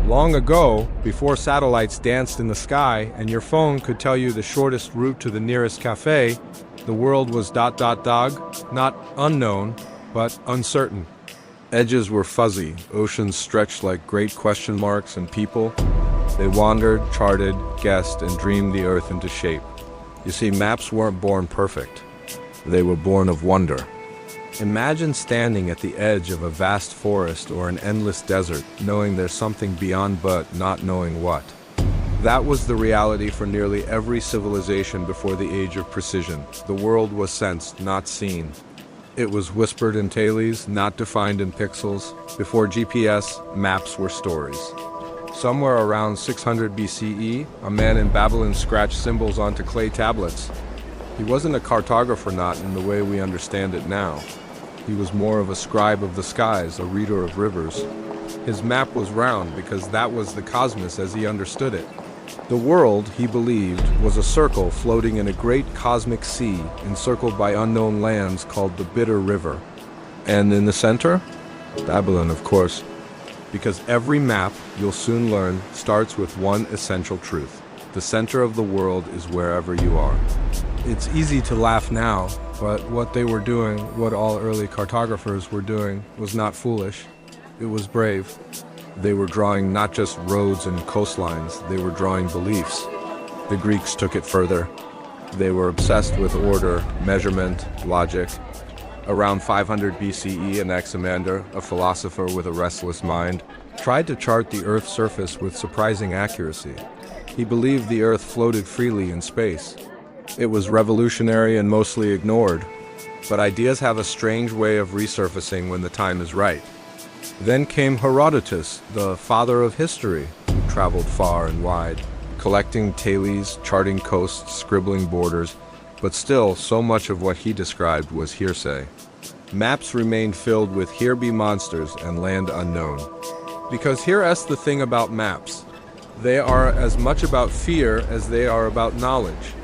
Long ago, before satellites danced in the sky and your phone could tell you the shortest route to the nearest cafe, the world was ... not unknown, but uncertain. Edges were fuzzy, oceans stretched like great question marks, and people, they wandered, charted, guessed, and dreamed the earth into shape. You see, maps weren't born perfect. They were born of wonder. Imagine standing at the edge of a vast forest or an endless desert, knowing there's something beyond but not knowing what. That was the reality for nearly every civilization before the age of precision. The world was sensed, not seen. It was whispered in talis, not defined in pixels. Before GPS, maps were stories. Somewhere around 600 BCE, a man in Babylon scratched symbols onto clay tablets. He wasn't a cartographer, not in the way we understand it now. He was more of a scribe of the skies, a reader of rivers. His map was round because that was the cosmos as he understood it. The world, he believed, was a circle floating in a great cosmic sea, encircled by unknown lands called the Bitter River. And in the center? Babylon, of course. Because every map, you'll soon learn, starts with one essential truth. The center of the world is wherever you are. It's easy to laugh now, but what they were doing, what all early cartographers were doing, was not foolish. It was brave. They were drawing not just roads and coastlines, they were drawing beliefs. The Greeks took it further. They were obsessed with order, measurement, logic. Around 500 BCE, Anaximander, a philosopher with a restless mind, tried to chart the Earth's surface with surprising accuracy. He believed the Earth floated freely in space. It was revolutionary and mostly ignored, but ideas have a strange way of resurfacing when the time is right. Then came Herodotus, the father of history, who traveled far and wide, collecting talis, charting coasts, scribbling borders, but still so much of what he described was hearsay. Maps remained filled with "here be monsters" and "land unknown." Because here's the thing about maps. They are as much about fear as they are about knowledge.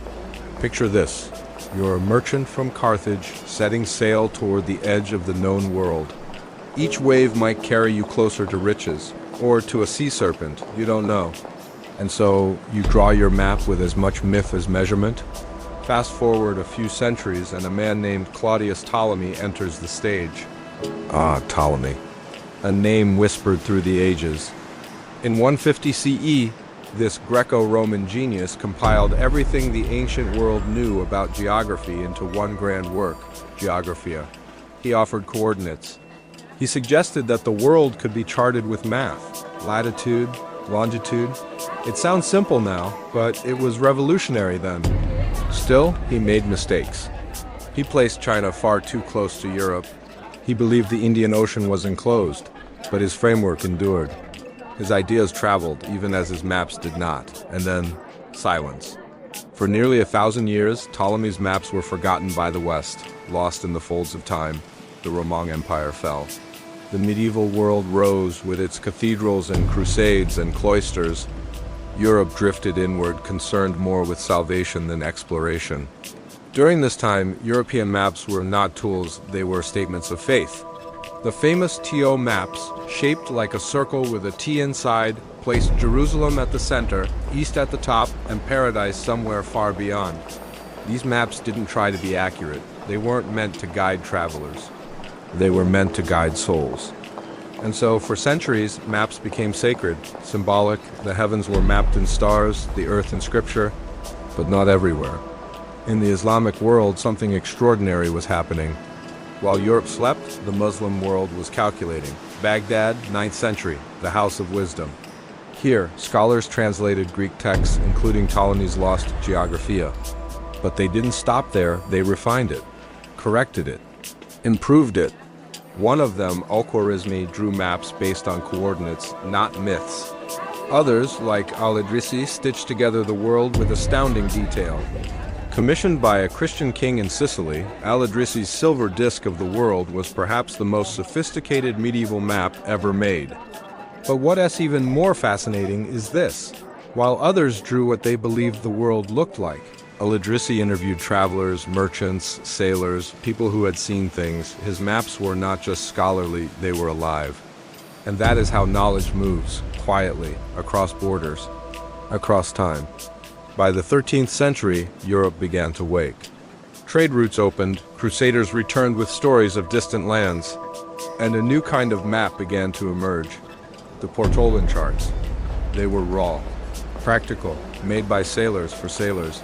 Picture this. You're a merchant from Carthage, setting sail toward the edge of the known world. Each wave might carry you closer to riches, or to a sea serpent, you don't know. And so you draw your map with as much myth as measurement. Fast forward a few centuries and a man named Claudius Ptolemy enters the stage. Ah, Ptolemy. A name whispered through the ages. In 150 CE, this Greco-Roman genius compiled everything the ancient world knew about geography into one grand work, Geographia. He offered coordinates. He suggested that the world could be charted with math, latitude, longitude. It sounds simple now, but it was revolutionary then. Still, he made mistakes. He placed China far too close to Europe. He believed the Indian Ocean was enclosed, but his framework endured. His ideas traveled, even as his maps did not, and then silence. For nearly 1,000 years, Ptolemy's maps were forgotten by the West, lost in the folds of time. The Roman Empire fell. The medieval world rose with its cathedrals and crusades and cloisters. Europe drifted inward, concerned more with salvation than exploration. During this time, European maps were not tools, they were statements of faith. The famous TO maps, shaped like a circle with a T inside, placed Jerusalem at the center, East at the top, and Paradise somewhere far beyond. These maps didn't try to be accurate. They weren't meant to guide travelers. They were meant to guide souls. And so, for centuries, maps became sacred, symbolic. The heavens were mapped in stars, the earth in scripture, but not everywhere. In the Islamic world, something extraordinary was happening. While Europe slept, the Muslim world was calculating. Baghdad, 9th century, the House of Wisdom. Here, scholars translated Greek texts, including Ptolemy's lost Geographia. But they didn't stop there, they refined it, corrected it, improved it. One of them, Al-Khwarizmi, drew maps based on coordinates, not myths. Others, like Al-Idrisi, stitched together the world with astounding detail. Commissioned by a Christian king in Sicily, Al-Idrisi's silver disk of the world was perhaps the most sophisticated medieval map ever made. But what's even more fascinating is this. While others drew what they believed the world looked like, Al-Idrisi interviewed travelers, merchants, sailors, people who had seen things. His maps were not just scholarly, they were alive. And that is how knowledge moves, quietly, across borders, across time. By the 13th century, Europe began to wake. Trade routes opened, crusaders returned with stories of distant lands, and a new kind of map began to emerge. The Portolan charts. They were raw, practical, made by sailors for sailors,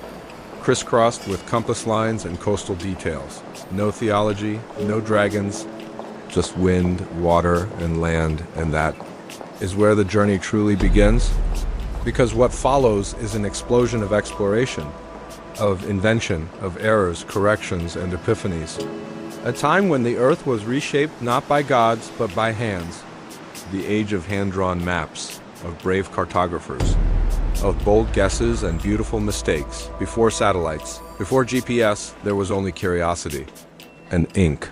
crisscrossed with compass lines and coastal details. No theology, no dragons, just wind, water, and land, and that is where the journey truly begins. Because what follows is an explosion of exploration, of invention, of errors, corrections, and epiphanies. A time when the earth was reshaped not by gods, but by hands. The age of hand-drawn maps, of brave cartographers, of bold guesses and beautiful mistakes. Before satellites, before GPS, there was only curiosity and ink.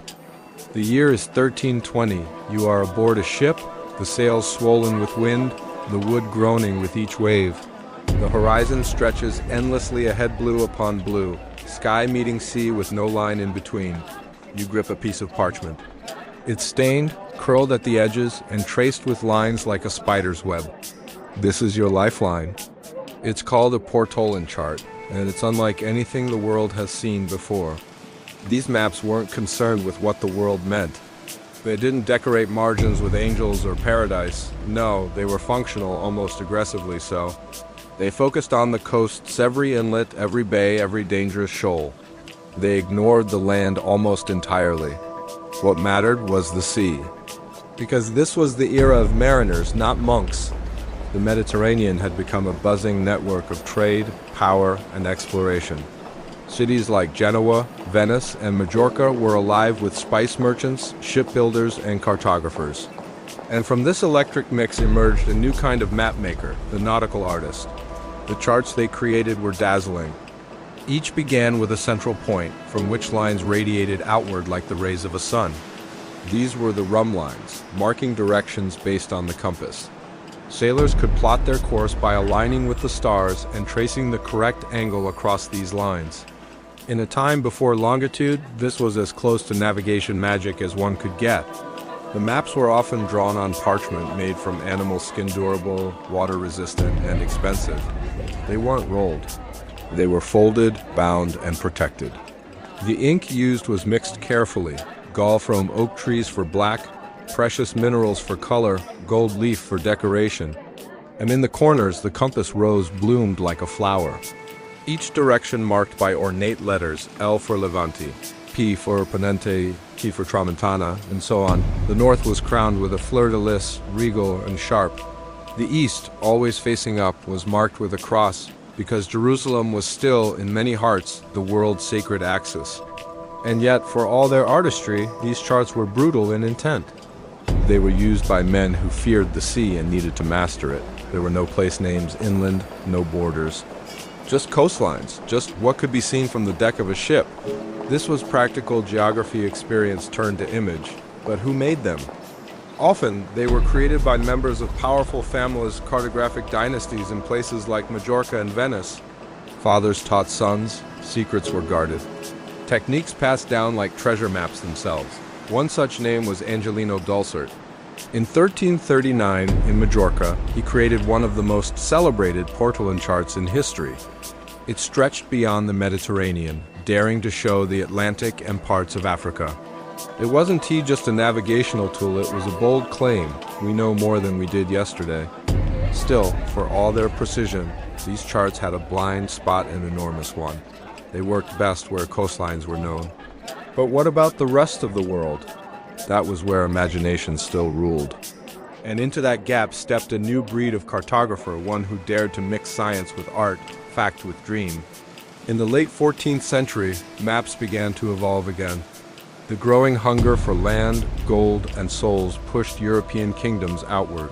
The year is 1320. You are aboard a ship, the sails swollen with wind, the wood groaning with each wave. The horizon stretches endlessly ahead, blue upon blue, sky meeting sea with no line in between. You grip a piece of parchment. It's stained, curled at the edges, and traced with lines like a spider's web. This is your lifeline. It's called a Portolan chart, and it's unlike anything the world has seen before. These maps weren't concerned with what the world meant. They didn't decorate margins with angels or paradise. No, they were functional, almost aggressively so. They focused on the coasts, every inlet, every bay, every dangerous shoal. They ignored the land almost entirely. What mattered was the sea. Because this was the era of mariners, not monks. The Mediterranean had become a buzzing network of trade, power, and exploration. Cities like Genoa, Venice, and Majorca were alive with spice merchants, shipbuilders, and cartographers. And from this electric mix emerged a new kind of mapmaker, the nautical artist. The charts they created were dazzling. Each began with a central point, from which lines radiated outward like the rays of a sun. These were the rum lines, marking directions based on the compass. Sailors could plot their course by aligning with the stars and tracing the correct angle across these lines. In a time before longitude, this was as close to navigation magic as one could get. The maps were often drawn on parchment made from animal skin, durable, water-resistant, and expensive. They weren't rolled. They were folded, bound, and protected. The ink used was mixed carefully, gall from oak trees for black, precious minerals for color, gold leaf for decoration. And in the corners, the compass rose bloomed like a flower. Each direction marked by ornate letters, L for Levante, P for Ponente, T for Tramontana, and so on. The north was crowned with a fleur-de-lis, regal and sharp. The east, always facing up, was marked with a cross, because Jerusalem was still, in many hearts, the world's sacred axis. And yet, for all their artistry, these charts were brutal in intent. They were used by men who feared the sea and needed to master it. There were no place names inland, no borders. Just coastlines, just what could be seen from the deck of a ship. This was practical geography experience turned to image. But who made them? Often, they were created by members of powerful families, cartographic dynasties in places like Majorca and Venice. Fathers taught sons, secrets were guarded. Techniques passed down like treasure maps themselves. One such name was Angelino Dulcert. In 1339, in Majorca, he created one of the most celebrated Portolan charts in history. It stretched beyond the Mediterranean, daring to show the Atlantic and parts of Africa. It wasn't just a navigational tool, it was a bold claim. We know more than we did yesterday. Still, for all their precision, these charts had a blind spot, an enormous one. They worked best where coastlines were known. But what about the rest of the world? That was where imagination still ruled. And into that gap stepped a new breed of cartographer, one who dared to mix science with art, fact with dream. In the late 14th century, maps began to evolve again. The growing hunger for land, gold, and souls pushed European kingdoms outward.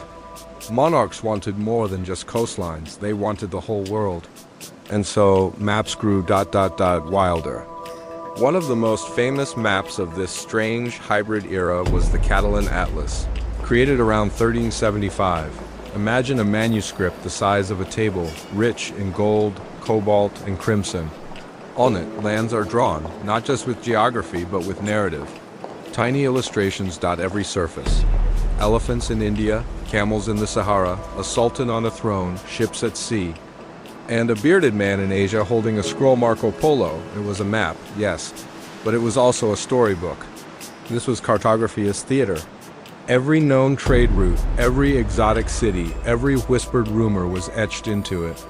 Monarchs wanted more than just coastlines, they wanted the whole world. And so, maps grew wilder. One of the most famous maps of this strange hybrid era was the Catalan Atlas, created around 1375. Imagine a manuscript the size of a table, rich in gold, cobalt, and crimson. On it, lands are drawn, not just with geography, but with narrative. Tiny illustrations dot every surface. elephants in India, camels in the Sahara, a sultan on a throne, ships at sea, and a bearded man in Asia holding a scroll Marco Polo. It was a map, yes, but it was also a storybook. This was cartography as theater. Every known trade route, every exotic city, every whispered rumor was etched into it.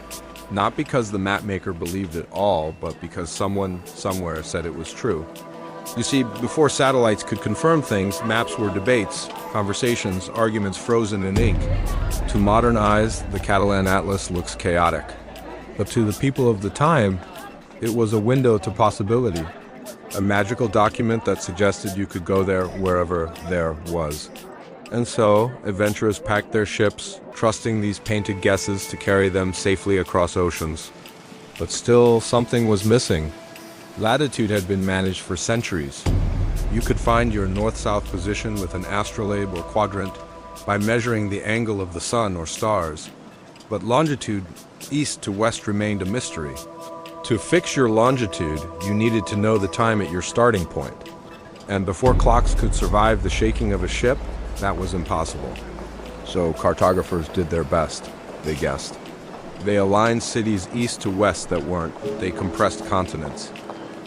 Not because the mapmaker believed it all, but because someone somewhere said it was true. You see, before satellites could confirm things, maps were debates, conversations, arguments frozen in ink. To modern eyes, the Catalan Atlas looks chaotic. But to the people of the time, it was a window to possibility. A magical document that suggested you could go there wherever there was. And so, adventurers packed their ships, trusting these painted guesses to carry them safely across oceans. But still, something was missing. Latitude had been managed for centuries. You could find your north-south position with an astrolabe or quadrant by measuring the angle of the sun or stars. But longitude, east to west, remained a mystery. To fix your longitude, you needed to know the time at your starting point. And before clocks could survive the shaking of a ship, that was impossible. So cartographers did their best, they guessed. They aligned cities east to west that weren't. They compressed continents.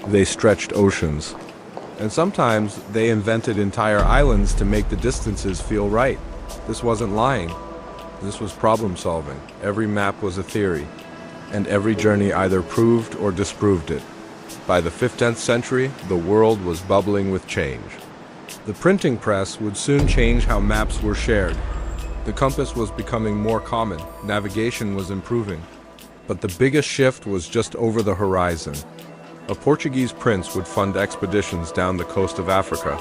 They stretched oceans. And sometimes they invented entire islands to make the distances feel right. This wasn't lying. This was problem solving. Every map was a theory, and every journey either proved or disproved it. By the 15th century, the world was bubbling with change. The printing press would soon change how maps were shared. The compass was becoming more common, navigation was improving. But the biggest shift was just over the horizon. A Portuguese prince would fund expeditions down the coast of Africa.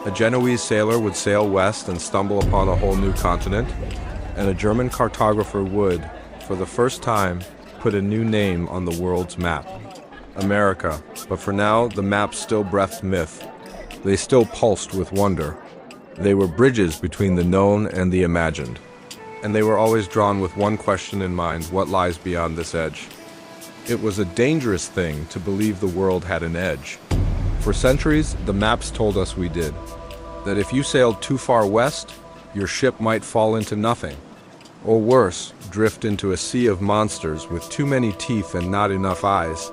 A Genoese sailor would sail west and stumble upon a whole new continent. And a German cartographer would, for the first time, put a new name on the world's map. America. But for now, the maps still breathed myth. They still pulsed with wonder. They were bridges between the known and the imagined. And they were always drawn with one question in mind: what lies beyond this edge? It was a dangerous thing to believe the world had an edge. For centuries, the maps told us we did. That if you sailed too far west, your ship might fall into nothing. Or worse, drift into a sea of monsters with too many teeth and not enough eyes.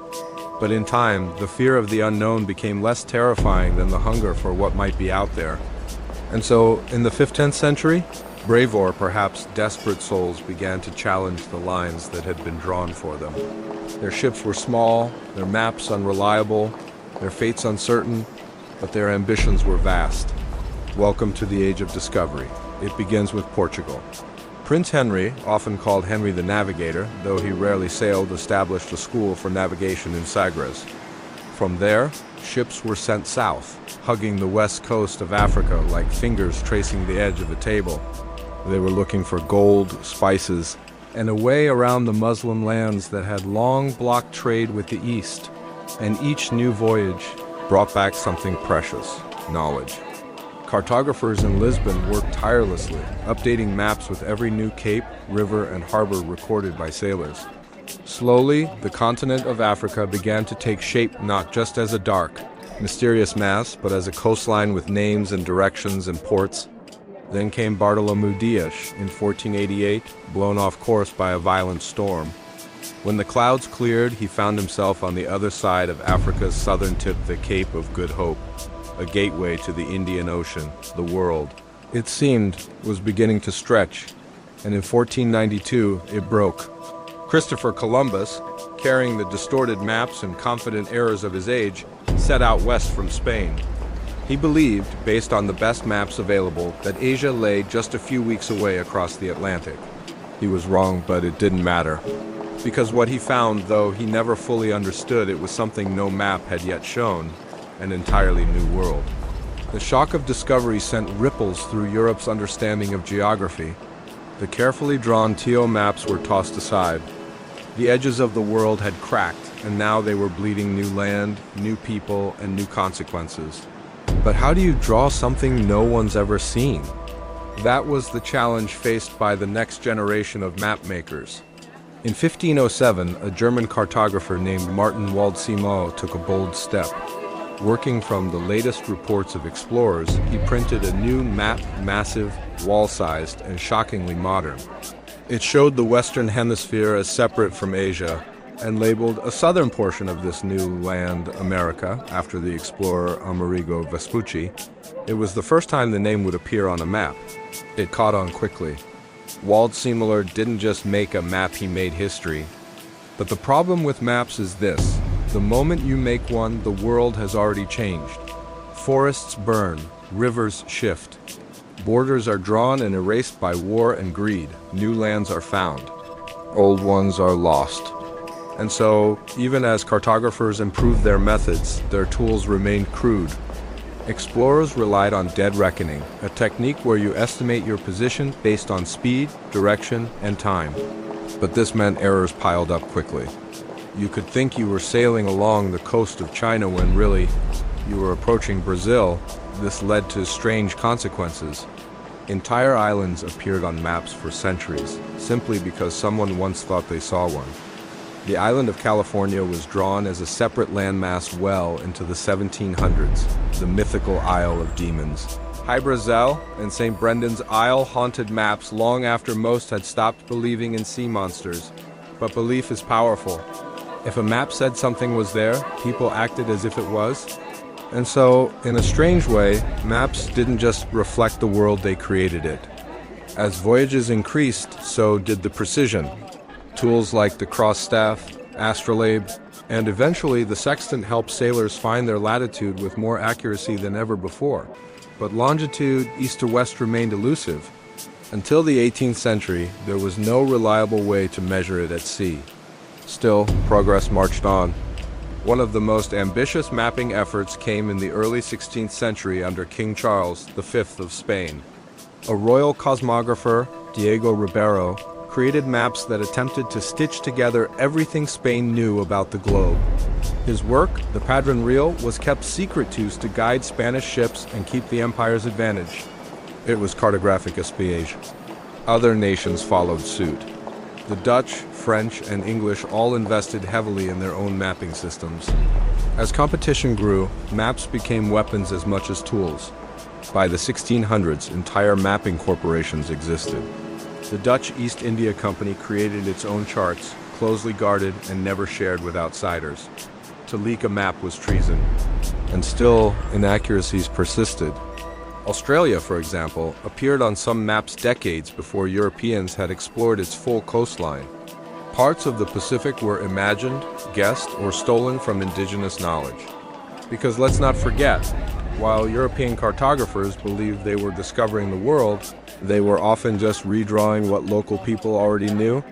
But in time, the fear of the unknown became less terrifying than the hunger for what might be out there. And so, in the 15th century, brave or perhaps desperate souls began to challenge the lines that had been drawn for them. Their ships were small, their maps unreliable, their fates uncertain, but their ambitions were vast. Welcome to the age of discovery. It begins with Portugal. Prince Henry, often called Henry the Navigator, though he rarely sailed, established a school for navigation in Sagres. From there, ships were sent south, hugging the west coast of Africa like fingers tracing the edge of a table. They were looking for gold, spices, and a way around the Muslim lands that had long blocked trade with the East. And each new voyage brought back something precious: knowledge. Cartographers in Lisbon worked tirelessly, updating maps with every new cape, river, and harbor recorded by sailors. Slowly, the continent of Africa began to take shape not just as a dark, mysterious mass, but as a coastline with names and directions and ports. Then came Bartolomeu Dias in 1488, blown off course by a violent storm. When the clouds cleared, he found himself on the other side of Africa's southern tip, the Cape of Good Hope, a gateway to the Indian Ocean, the world. It seemed was beginning to stretch, and in 1492 it broke. Christopher Columbus, carrying the distorted maps and confident errors of his age, set out west from Spain. He believed, based on the best maps available, that Asia lay just a few weeks away across the Atlantic. He was wrong, but it didn't matter. Because what he found, though he never fully understood, it was something no map had yet shown: an entirely new world. The shock of discovery sent ripples through Europe's understanding of geography. The carefully drawn TO maps were tossed aside. The edges of the world had cracked, and now they were bleeding new land, new people, and new consequences. But how do you draw something no one's ever seen? That was the challenge faced by the next generation of map makers. In 1507, a German cartographer named Martin Waldseemau took a bold step. Working from the latest reports of explorers, he printed a new map, massive, wall-sized, and shockingly modern. It showed the Western Hemisphere as separate from Asia, and labeled a southern portion of this new land America after the explorer Amerigo Vespucci. It was the first time the name would appear on a map. It caught on quickly. Walt Siemler didn't just make a map, he made history. But the problem with maps is this. The moment you make one, the world has already changed. Forests burn, rivers shift. Borders are drawn and erased by war and greed. New lands are found. Old ones are lost. And so, even as cartographers improved their methods, their tools remained crude. Explorers relied on dead reckoning, a technique where you estimate your position based on speed, direction, and time. But this meant errors piled up quickly. You could think you were sailing along the coast of China when really you were approaching Brazil. This led to strange consequences. Entire islands appeared on maps for centuries, simply because someone once thought they saw one. The island of California was drawn as a separate landmass well into the 1700s, the mythical Isle of Demons. Hy Brasil and St. Brendan's Isle haunted maps long after most had stopped believing in sea monsters. But belief is powerful. If a map said something was there, people acted as if it was. And so, in a strange way, maps didn't just reflect the world, they created it. As voyages increased, so did the precision. Tools like the cross staff, astrolabe, and eventually the sextant helped sailors find their latitude with more accuracy than ever before. But longitude, east to west, remained elusive. Until the 18th century, there was no reliable way to measure it at sea. Still, progress marched on. One of the most ambitious mapping efforts came in the early 16th century under King Charles V of Spain. A royal cosmographer, Diego Ribeiro, created maps that attempted to stitch together everything Spain knew about the globe. His work, the Padrón Real, was kept secret to guide Spanish ships and keep the empire's advantage. It was cartographic espiage. Other nations followed suit. The Dutch, French, and English all invested heavily in their own mapping systems. As competition grew, maps became weapons as much as tools. By the 1600s, entire mapping corporations existed. The Dutch East India Company created its own charts, closely guarded and never shared with outsiders. To leak a map was treason. And still, inaccuracies persisted. Australia, for example, appeared on some maps decades before Europeans had explored its full coastline. Parts of the Pacific were imagined, guessed, or stolen from indigenous knowledge. Because let's not forget, while European cartographers believed they were discovering the world, they were often just redrawing what local people already knew.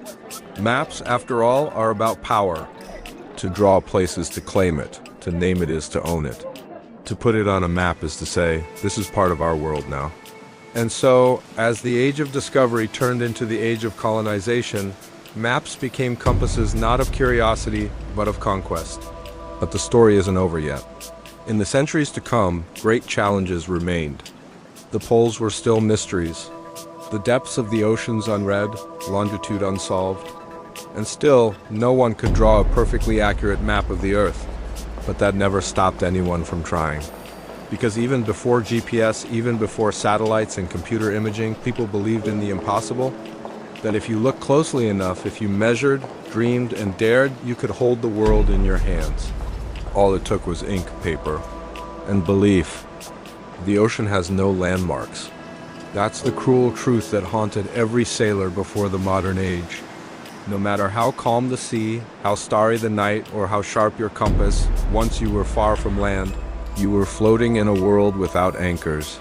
Maps, after all, are about power. To draw a place is to claim it. To name it is to own it. To put it on a map is to say, this is part of our world now. And so, as the age of discovery turned into the age of colonization, maps became compasses not of curiosity, but of conquest. But the story isn't over yet. In the centuries to come, great challenges remained. The poles were still mysteries. The depths of the oceans unread, longitude unsolved. And still, no one could draw a perfectly accurate map of the Earth. But that never stopped anyone from trying. Because even before GPS, even before satellites and computer imaging, people believed in the impossible. That if you looked closely enough, if you measured, dreamed, and dared, you could hold the world in your hands. All it took was ink, paper, and belief. The ocean has no landmarks. That's the cruel truth that haunted every sailor before the modern age. No matter how calm the sea, how starry the night, or how sharp your compass, once you were far from land, you were floating in a world without anchors.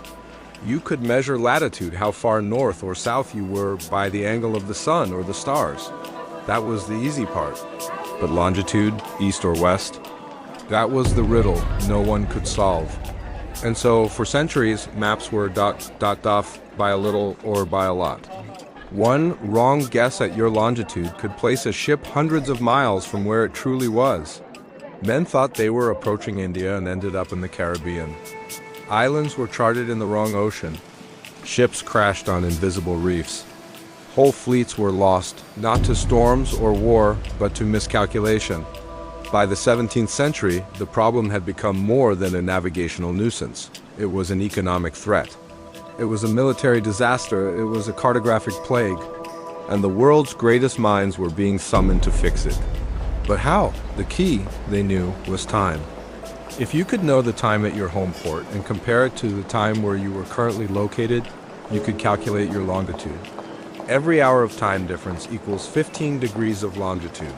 You could measure latitude, how far north or south you were, by the angle of the sun or the stars. That was the easy part. But longitude, east or west, that was the riddle no one could solve. And so, for centuries, maps were ... by a little or by a lot. One wrong guess at your longitude could place a ship hundreds of miles from where it truly was. Men thought they were approaching India and ended up in the Caribbean. Islands were charted in the wrong ocean. Ships crashed on invisible reefs. Whole fleets were lost, not to storms or war, but to miscalculation. By the 17th century, the problem had become more than a navigational nuisance. It was an economic threat. It was a military disaster, it was a cartographic plague, and the world's greatest minds were being summoned to fix it. But how? The key, they knew, was time. If you could know the time at your home port and compare it to the time where you were currently located, you could calculate your longitude. Every hour of time difference equals 15 degrees of longitude.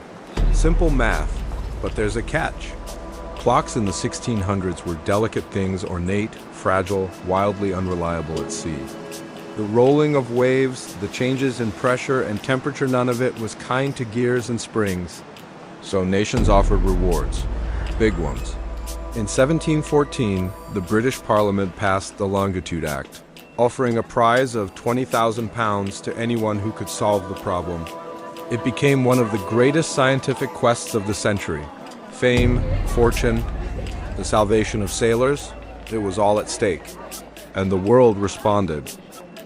Simple math, but there's a catch. Clocks in the 1600s were delicate things, ornate, fragile, wildly unreliable at sea. The rolling of waves, the changes in pressure and temperature, none of it was kind to gears and springs. So nations offered rewards, big ones. In 1714, the British Parliament passed the Longitude Act, offering a prize of £20,000 to anyone who could solve the problem. It became one of the greatest scientific quests of the century. Fame, fortune, the salvation of sailors, it was all at stake. And the world responded.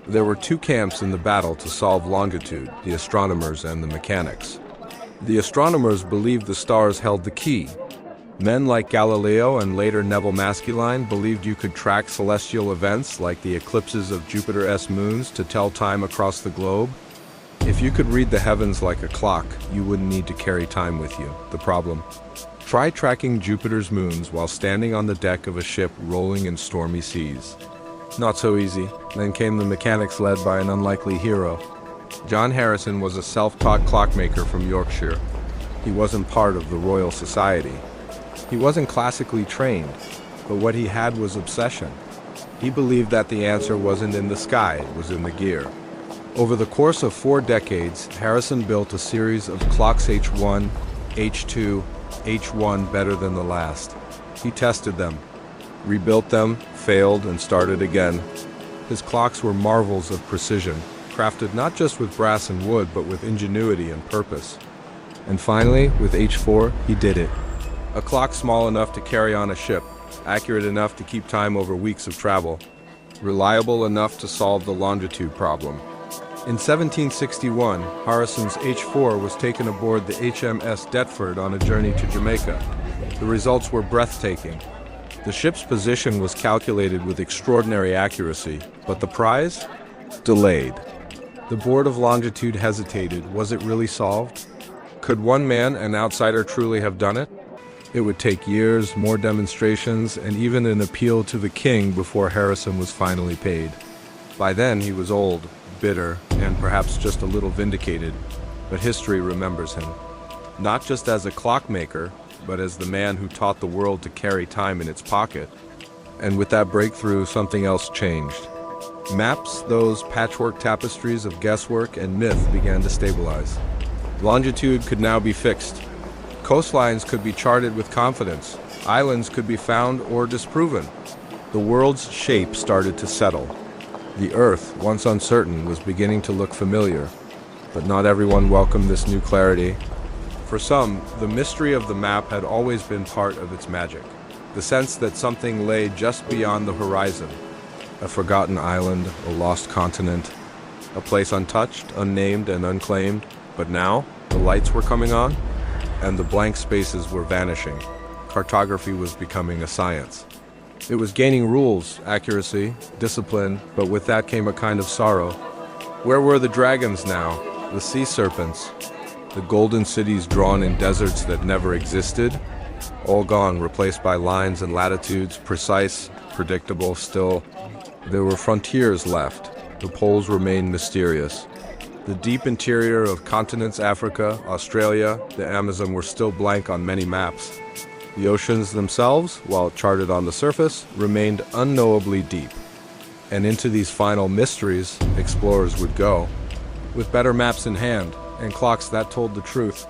There were two camps in the battle to solve longitude, the astronomers and the mechanics. The astronomers believed the stars held the key. Men like Galileo and later Neville Maskelyne believed you could track celestial events like the eclipses of Jupiter's moons to tell time across the globe. If you could read the heavens like a clock, you wouldn't need to carry time with you. The problem? Try tracking Jupiter's moons while standing on the deck of a ship rolling in stormy seas. Not so easy. Then came the mechanics led by an unlikely hero. John Harrison was a self-taught clockmaker from Yorkshire. He wasn't part of the Royal Society. He wasn't classically trained, but what he had was obsession. He believed that the answer wasn't in the sky, it was in the gear. Over the course of 4 decades, Harrison built a series of clocks H1, H2, H1 better than the last. He tested them, rebuilt them, failed, and started again. His clocks were marvels of precision, crafted not just with brass and wood, but with ingenuity and purpose. And finally, with H4, he did it. A clock small enough to carry on a ship, accurate enough to keep time over weeks of travel, reliable enough to solve the longitude problem. In 1761, Harrison's H4 was taken aboard the HMS Deptford on a journey to Jamaica. The results were breathtaking. The ship's position was calculated with extraordinary accuracy, but the prize? Delayed. The Board of Longitude hesitated. Was it really solved? Could one man, an outsider, truly have done it? It would take years, more demonstrations, and even an appeal to the king before Harrison was finally paid. By then, he was old, bitter, and perhaps just a little vindicated, but history remembers him. Not just as a clockmaker, but as the man who taught the world to carry time in its pocket. And with that breakthrough, something else changed. Maps, those patchwork tapestries of guesswork and myth, began to stabilize. Longitude could now be fixed. Coastlines could be charted with confidence. Islands could be found or disproven. The world's shape started to settle. The Earth, once uncertain, was beginning to look familiar, but not everyone welcomed this new clarity. For some, the mystery of the map had always been part of its magic, the sense that something lay just beyond the horizon, a forgotten island, a lost continent, a place untouched, unnamed, and unclaimed. But now, the lights were coming on, and the blank spaces were vanishing. Cartography was becoming a science. It was gaining rules, accuracy, discipline, but with that came a kind of sorrow. Where were the dragons now? The sea serpents? The golden cities drawn in deserts that never existed? All gone, replaced by lines and latitudes, precise, predictable. Still, there were frontiers left. The poles remained mysterious. The deep interior of continents Africa, Australia, the Amazon were still blank on many maps. The oceans themselves, while charted on the surface, remained unknowably deep. And into these final mysteries, explorers would go, with better maps in hand, and clocks that told the truth.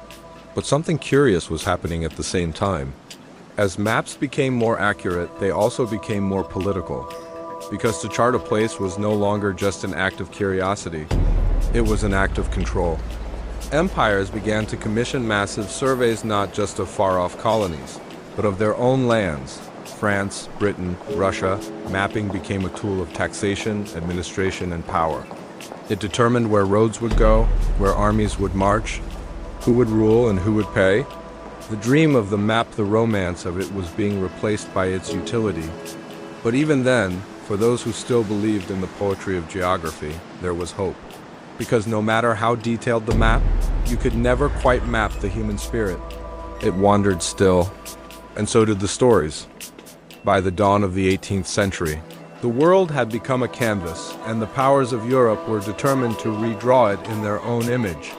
But something curious was happening at the same time. As maps became more accurate, they also became more political. Because to chart a place was no longer just an act of curiosity, it was an act of control. Empires began to commission massive surveys not just of far-off colonies, but of their own lands. France, Britain, Russia, mapping became a tool of taxation, administration, and power. It determined where roads would go, where armies would march, who would rule and who would pay. The dream of the map, the romance of it was being replaced by its utility. But even then, for those who still believed in the poetry of geography, there was hope. Because no matter how detailed the map, you could never quite map the human spirit. It wandered still, and so did the stories. By the dawn of the 18th century, the world had become a canvas, and the powers of Europe were determined to redraw it in their own image.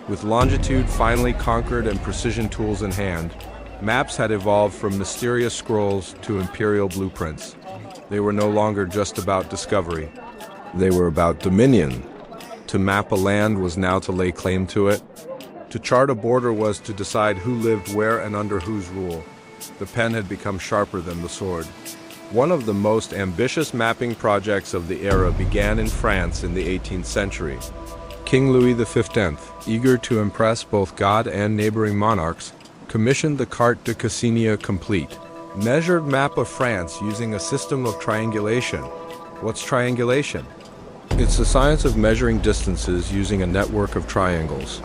With longitude finally conquered and precision tools in hand, maps had evolved from mysterious scrolls to imperial blueprints. They were no longer just about discovery. They were about dominion. To map a land was now to lay claim to it. To chart a border was to decide who lived where and under whose rule. The pen had become sharper than the sword. One of the most ambitious mapping projects of the era began in France in the 18th century. King Louis XV, eager to impress both God and neighboring monarchs, commissioned the Carte de Cassini complete, measured map of France using a system of triangulation. What's triangulation? It's the science of measuring distances using a network of triangles.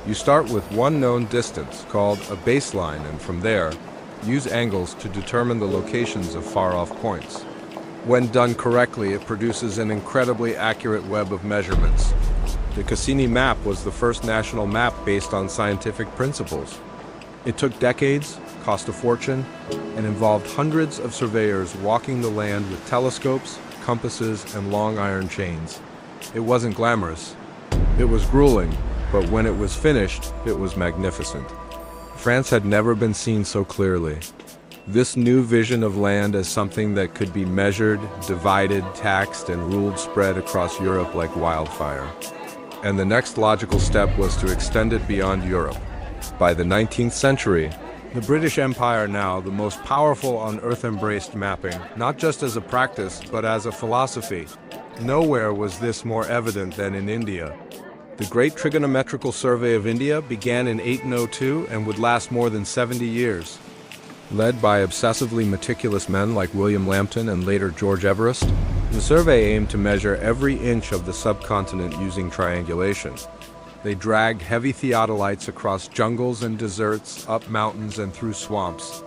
You start with one known distance, called a baseline, and from there, use angles to determine the locations of far-off points. When done correctly, it produces an incredibly accurate web of measurements. The Cassini map was the first national map based on scientific principles. It took decades, cost a fortune, and involved hundreds of surveyors walking the land with telescopes, compasses, and long iron chains. It wasn't glamorous. It was grueling, but when it was finished, it was magnificent. France had never been seen so clearly. This new vision of land as something that could be measured, divided, taxed, and ruled spread across Europe like wildfire. And the next logical step was to extend it beyond Europe. By the 19th century, the British Empire, now the most powerful on earth, embraced mapping, not just as a practice, but as a philosophy. Nowhere was this more evident than in India. The Great Trigonometrical Survey of India began in 1802 and would last more than 70 years. Led by obsessively meticulous men like William Lambton and later George Everest, the survey aimed to measure every inch of the subcontinent using triangulation. They dragged heavy theodolites across jungles and deserts, up mountains and through swamps.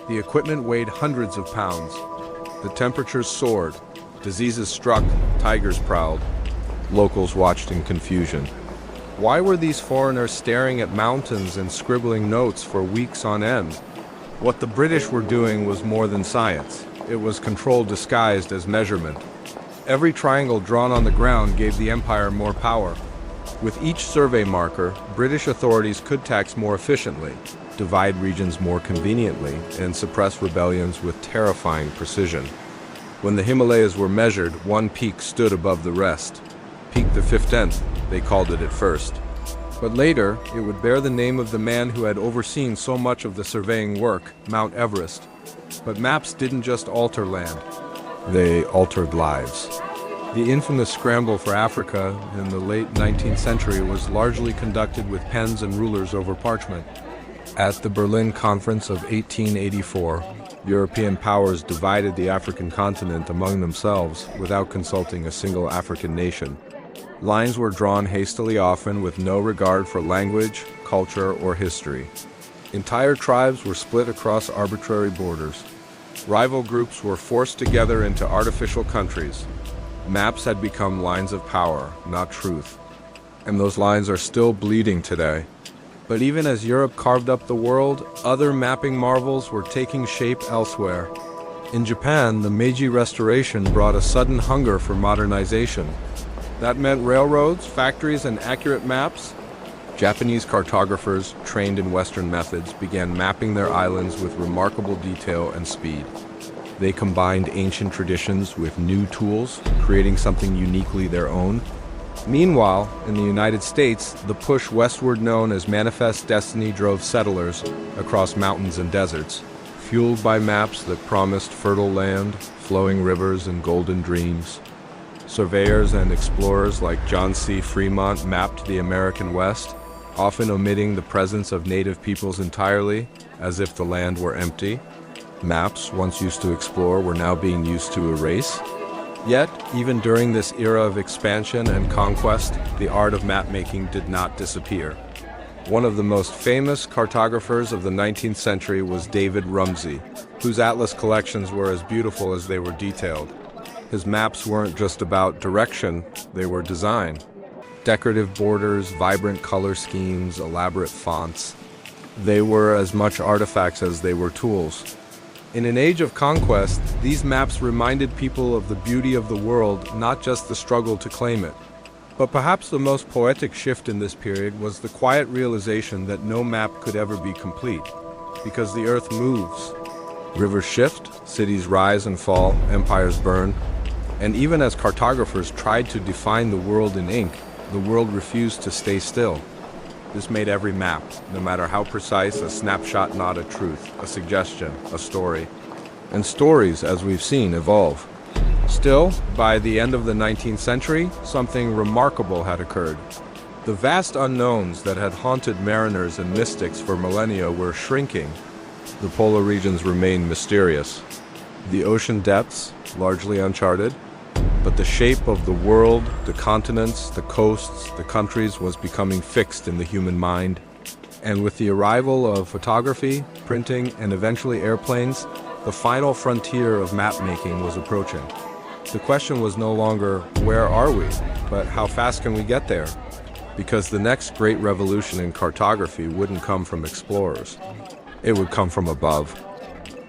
The equipment weighed hundreds of pounds. The temperatures soared. Diseases struck. Tigers prowled. Locals watched in confusion. Why were these foreigners staring at mountains and scribbling notes for weeks on end? What the British were doing was more than science. It was control disguised as measurement. Every triangle drawn on the ground gave the empire more power. With each survey marker, British authorities could tax more efficiently, divide regions more conveniently, and suppress rebellions with terrifying precision. When the Himalayas were measured, one peak stood above the rest. Peak the 15th, they called it at first. But later, it would bear the name of the man who had overseen so much of the surveying work, Mount Everest. But maps didn't just alter land. They altered lives. The infamous scramble for Africa in the late 19th century was largely conducted with pens and rulers over parchment. At the Berlin Conference of 1884, European powers divided the African continent among themselves without consulting a single African nation. Lines were drawn hastily, often with no regard for language, culture, or history. Entire tribes were split across arbitrary borders. Rival groups were forced together into artificial countries. Maps had become lines of power, not truth. And those lines are still bleeding today. But even as Europe carved up the world, other mapping marvels were taking shape elsewhere. In Japan, the Meiji Restoration brought a sudden hunger for modernization. That meant railroads, factories, and accurate maps. Japanese cartographers, trained in Western methods, began mapping their islands with remarkable detail and speed. They combined ancient traditions with new tools, creating something uniquely their own. Meanwhile, in the United States, the push westward known as Manifest Destiny drove settlers across mountains and deserts, fueled by maps that promised fertile land, flowing rivers, and golden dreams. Surveyors and explorers like John C. Fremont mapped the American West, often omitting the presence of native peoples entirely, as if the land were empty. Maps, once used to explore, were now being used to erase. Yet, even during this era of expansion and conquest, the art of mapmaking did not disappear. One of the most famous cartographers of the 19th century was David Rumsey, whose atlas collections were as beautiful as they were detailed. His maps weren't just about direction, they were design. Decorative borders, vibrant color schemes, elaborate fonts. They were as much artifacts as they were tools. In an age of conquest, these maps reminded people of the beauty of the world, not just the struggle to claim it. But perhaps the most poetic shift in this period was the quiet realization that no map could ever be complete, because the earth moves. Rivers shift, cities rise and fall, empires burn, and even as cartographers tried to define the world in ink, the world refused to stay still. This made every map, no matter how precise, a snapshot, not a truth, a suggestion, a story. And stories, as we've seen, evolve. Still, by the end of the 19th century, something remarkable had occurred. The vast unknowns that had haunted mariners and mystics for millennia were shrinking. The polar regions remained mysterious. The ocean depths, largely uncharted. But the shape of the world, the continents, the coasts, the countries was becoming fixed in the human mind. And with the arrival of photography, printing, and eventually airplanes, the final frontier of mapmaking was approaching. The question was no longer, where are we? But how fast can we get there? Because the next great revolution in cartography wouldn't come from explorers. It would come from above.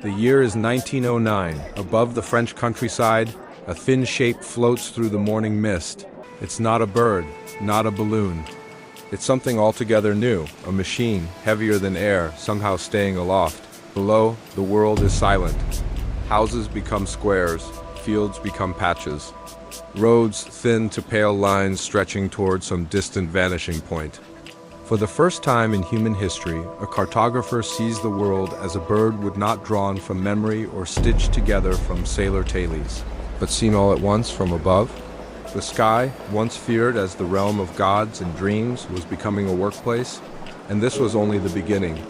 The year is 1909. Above the French countryside, a thin shape floats through the morning mist. It's not a bird, not a balloon. It's something altogether new, a machine, heavier than air, somehow staying aloft. Below, the world is silent. Houses become squares, fields become patches. Roads thin to pale lines stretching toward some distant vanishing point. For the first time in human history, a cartographer sees the world as a bird would not drawn from memory or stitched together from sailor tailies, but seen all at once from above. The sky, once feared as the realm of gods and dreams, was becoming a workplace, and this was only the beginning.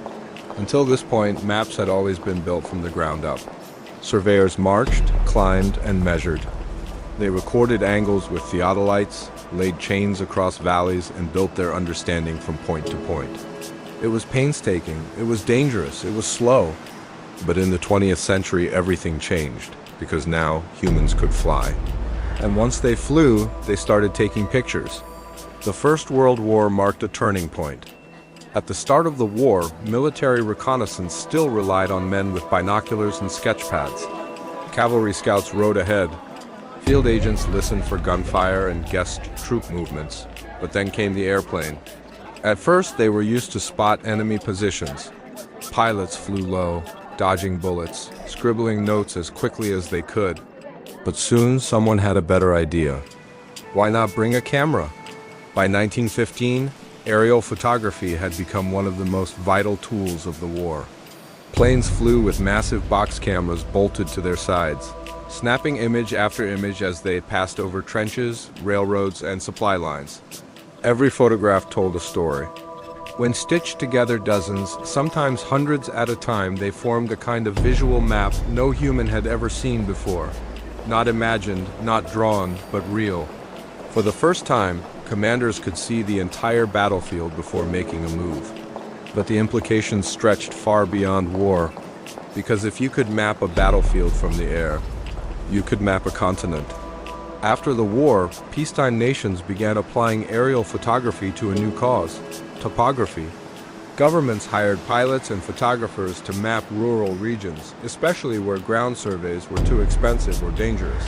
Until this point, maps had always been built from the ground up. Surveyors marched, climbed, and measured. They recorded angles with theodolites, laid chains across valleys, and built their understanding from point to point. It was painstaking, it was dangerous, it was slow. But in the 20th century, everything changed, because now humans could fly. And once they flew, they started taking pictures. The First World War marked a turning point. At the start of the war, military reconnaissance still relied on men with binoculars and sketch pads. Cavalry scouts rode ahead. Field agents listened for gunfire and guessed troop movements. But then came the airplane. At first, they were used to spot enemy positions. Pilots flew low, dodging bullets, scribbling notes as quickly as they could. But soon, someone had a better idea. Why not bring a camera? By 1915, aerial photography had become one of the most vital tools of the war. Planes flew with massive box cameras bolted to their sides, snapping image after image as they passed over trenches, railroads, and supply lines. Every photograph told a story. When stitched together dozens, sometimes hundreds at a time, they formed a kind of visual map no human had ever seen before. Not imagined, not drawn, but real. For the first time, commanders could see the entire battlefield before making a move. But the implications stretched far beyond war, because if you could map a battlefield from the air, you could map a continent. After the war, peacetime nations began applying aerial photography to a new cause, topography. Governments hired pilots and photographers to map rural regions, especially where ground surveys were too expensive or dangerous.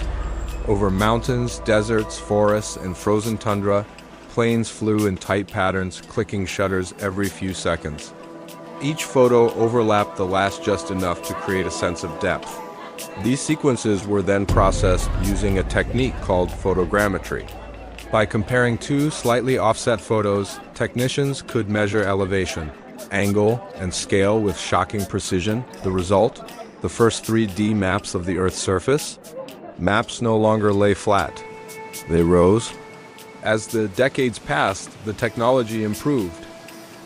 Over mountains, deserts, forests, and frozen tundra, planes flew in tight patterns, clicking shutters every few seconds. Each photo overlapped the last just enough to create a sense of depth. These sequences were then processed using a technique called photogrammetry. By comparing two slightly offset photos, technicians could measure elevation, angle, and scale with shocking precision. The result? The first 3D maps of the Earth's surface? Maps no longer lay flat. They rose. As the decades passed, the technology improved.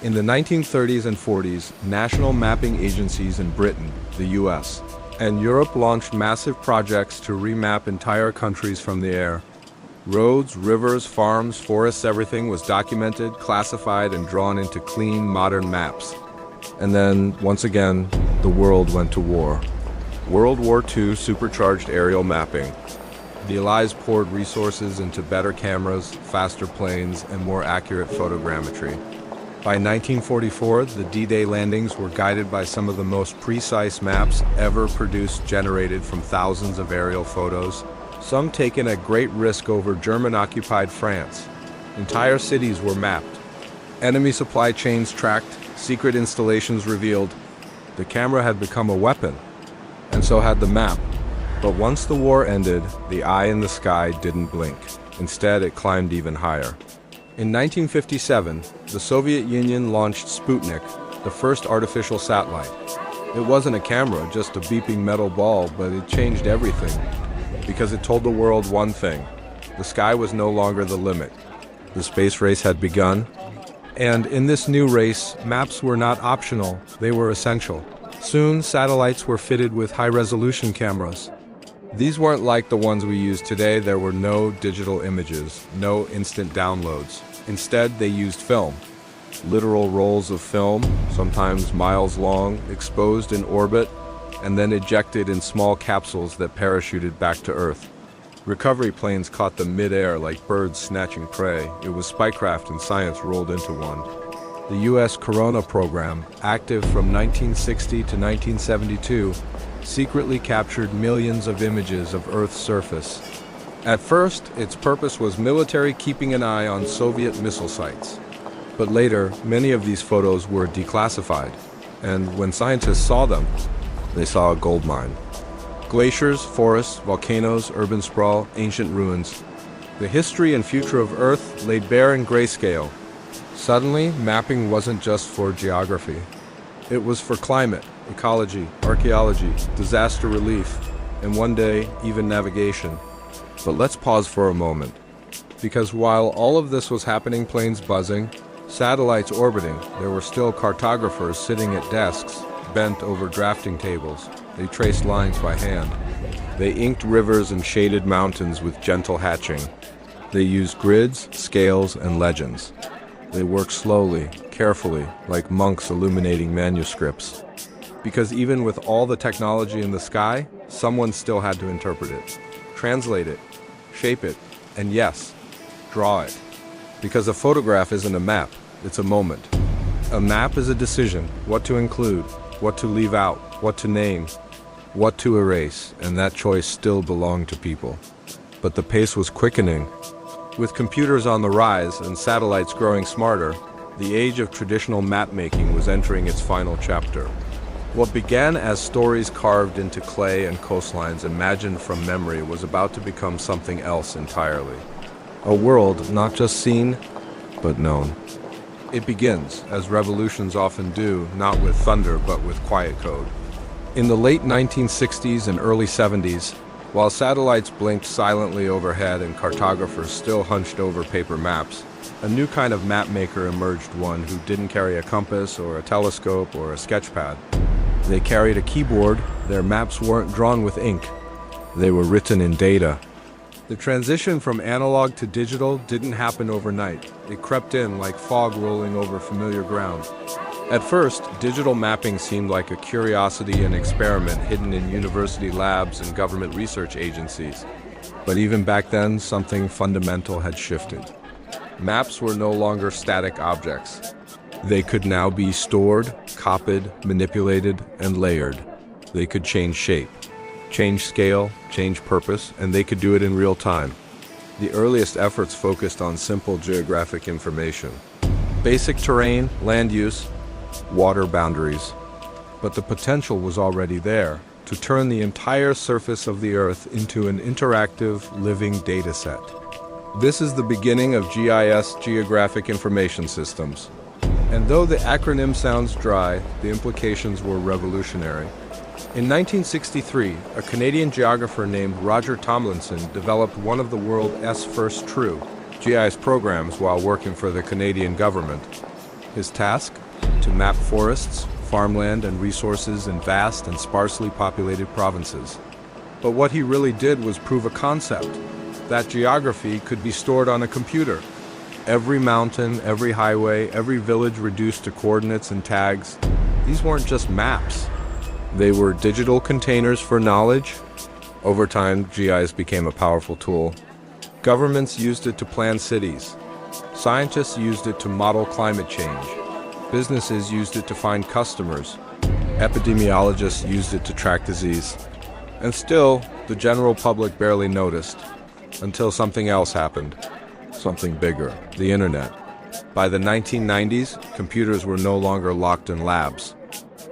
In the 1930s and 40s, national mapping agencies in Britain, the US, and Europe launched massive projects to remap entire countries from the air. Roads, rivers, farms, forests, everything was documented, classified, and drawn into clean, modern maps. And then, once again, the world went to war. World War II supercharged aerial mapping. The Allies poured resources into better cameras, faster planes, and more accurate photogrammetry. By 1944, the D-Day landings were guided by some of the most precise maps ever produced, generated from thousands of aerial photos, some taken at great risk over German-occupied France. Entire cities were mapped. Enemy supply chains tracked, secret installations revealed. The camera had become a weapon, and so had the map. But once the war ended, the eye in the sky didn't blink. Instead, it climbed even higher. In 1957, the Soviet Union launched Sputnik, the first artificial satellite. It wasn't a camera, just a beeping metal ball, but it changed everything. Because it told the world one thing: the sky was no longer the limit. The space race had begun. And in this new race, maps were not optional, they were essential. Soon, satellites were fitted with high-resolution cameras. These weren't like the ones we use today. There were no digital images, no instant downloads. Instead, they used film. Literal rolls of film, sometimes miles long, exposed in orbit, and then ejected in small capsules that parachuted back to Earth. Recovery planes caught them mid-air like birds snatching prey. It was spycraft, and science rolled into one. The U.S. Corona program, active from 1960 to 1972, secretly captured millions of images of Earth's surface. At first, its purpose was military, keeping an eye on Soviet missile sites. But later, many of these photos were declassified, and when scientists saw them, they saw a gold mine. Glaciers, forests, volcanoes, urban sprawl, ancient ruins. The history and future of Earth laid bare in grayscale. Suddenly, mapping wasn't just for geography. It was for climate, ecology, archaeology, disaster relief, and one day, even navigation. But let's pause for a moment. Because while all of this was happening, planes buzzing, satellites orbiting, there were still cartographers sitting at desks, bent over drafting tables. They traced lines by hand. They inked rivers and shaded mountains with gentle hatching. They used grids, scales, and legends. They worked slowly, carefully, like monks illuminating manuscripts. Because even with all the technology in the sky, someone still had to interpret it, translate it, shape it, and yes, draw it. Because a photograph isn't a map, it's a moment. A map is a decision, what to include, what to leave out, what to name, what to erase, and that choice still belonged to people. But the pace was quickening. With computers on the rise and satellites growing smarter, the age of traditional mapmaking was entering its final chapter. What began as stories carved into clay and coastlines imagined from memory was about to become something else entirely. A world not just seen, but known. It begins, as revolutions often do, not with thunder but with quiet code. In the late 1960s and early 70s, while satellites blinked silently overhead and cartographers still hunched over paper maps, a new kind of mapmaker emerged, one who didn't carry a compass or a telescope or a sketchpad. They carried a keyboard. Their maps weren't drawn with ink. They were written in data. The transition from analog to digital didn't happen overnight. It crept in like fog rolling over familiar ground. At first, digital mapping seemed like a curiosity and experiment hidden in university labs and government research agencies. But even back then, something fundamental had shifted. Maps were no longer static objects. They could now be stored, copied, manipulated, and layered. They could change shape, change scale, change purpose, and they could do it in real time. The earliest efforts focused on simple geographic information. Basic terrain, land use, water boundaries. But the potential was already there to turn the entire surface of the Earth into an interactive, living data set. This is the beginning of GIS, Geographic Information Systems. And though the acronym sounds dry, the implications were revolutionary. In 1963, a Canadian geographer named Roger Tomlinson developed one of the world's first true GIS programs while working for the Canadian government. His task? To map forests, farmland, and resources in vast and sparsely populated provinces. But what he really did was prove a concept. that geography could be stored on a computer. Every mountain, every highway, every village reduced to coordinates and tags. These weren't just maps. They were digital containers for knowledge. Over time, GIS became a powerful tool. Governments used it to plan cities. Scientists used it to model climate change. Businesses used it to find customers. Epidemiologists used it to track disease. And still, the general public barely noticed, until something else happened. Something bigger, the internet. By the 1990s, computers were no longer locked in labs.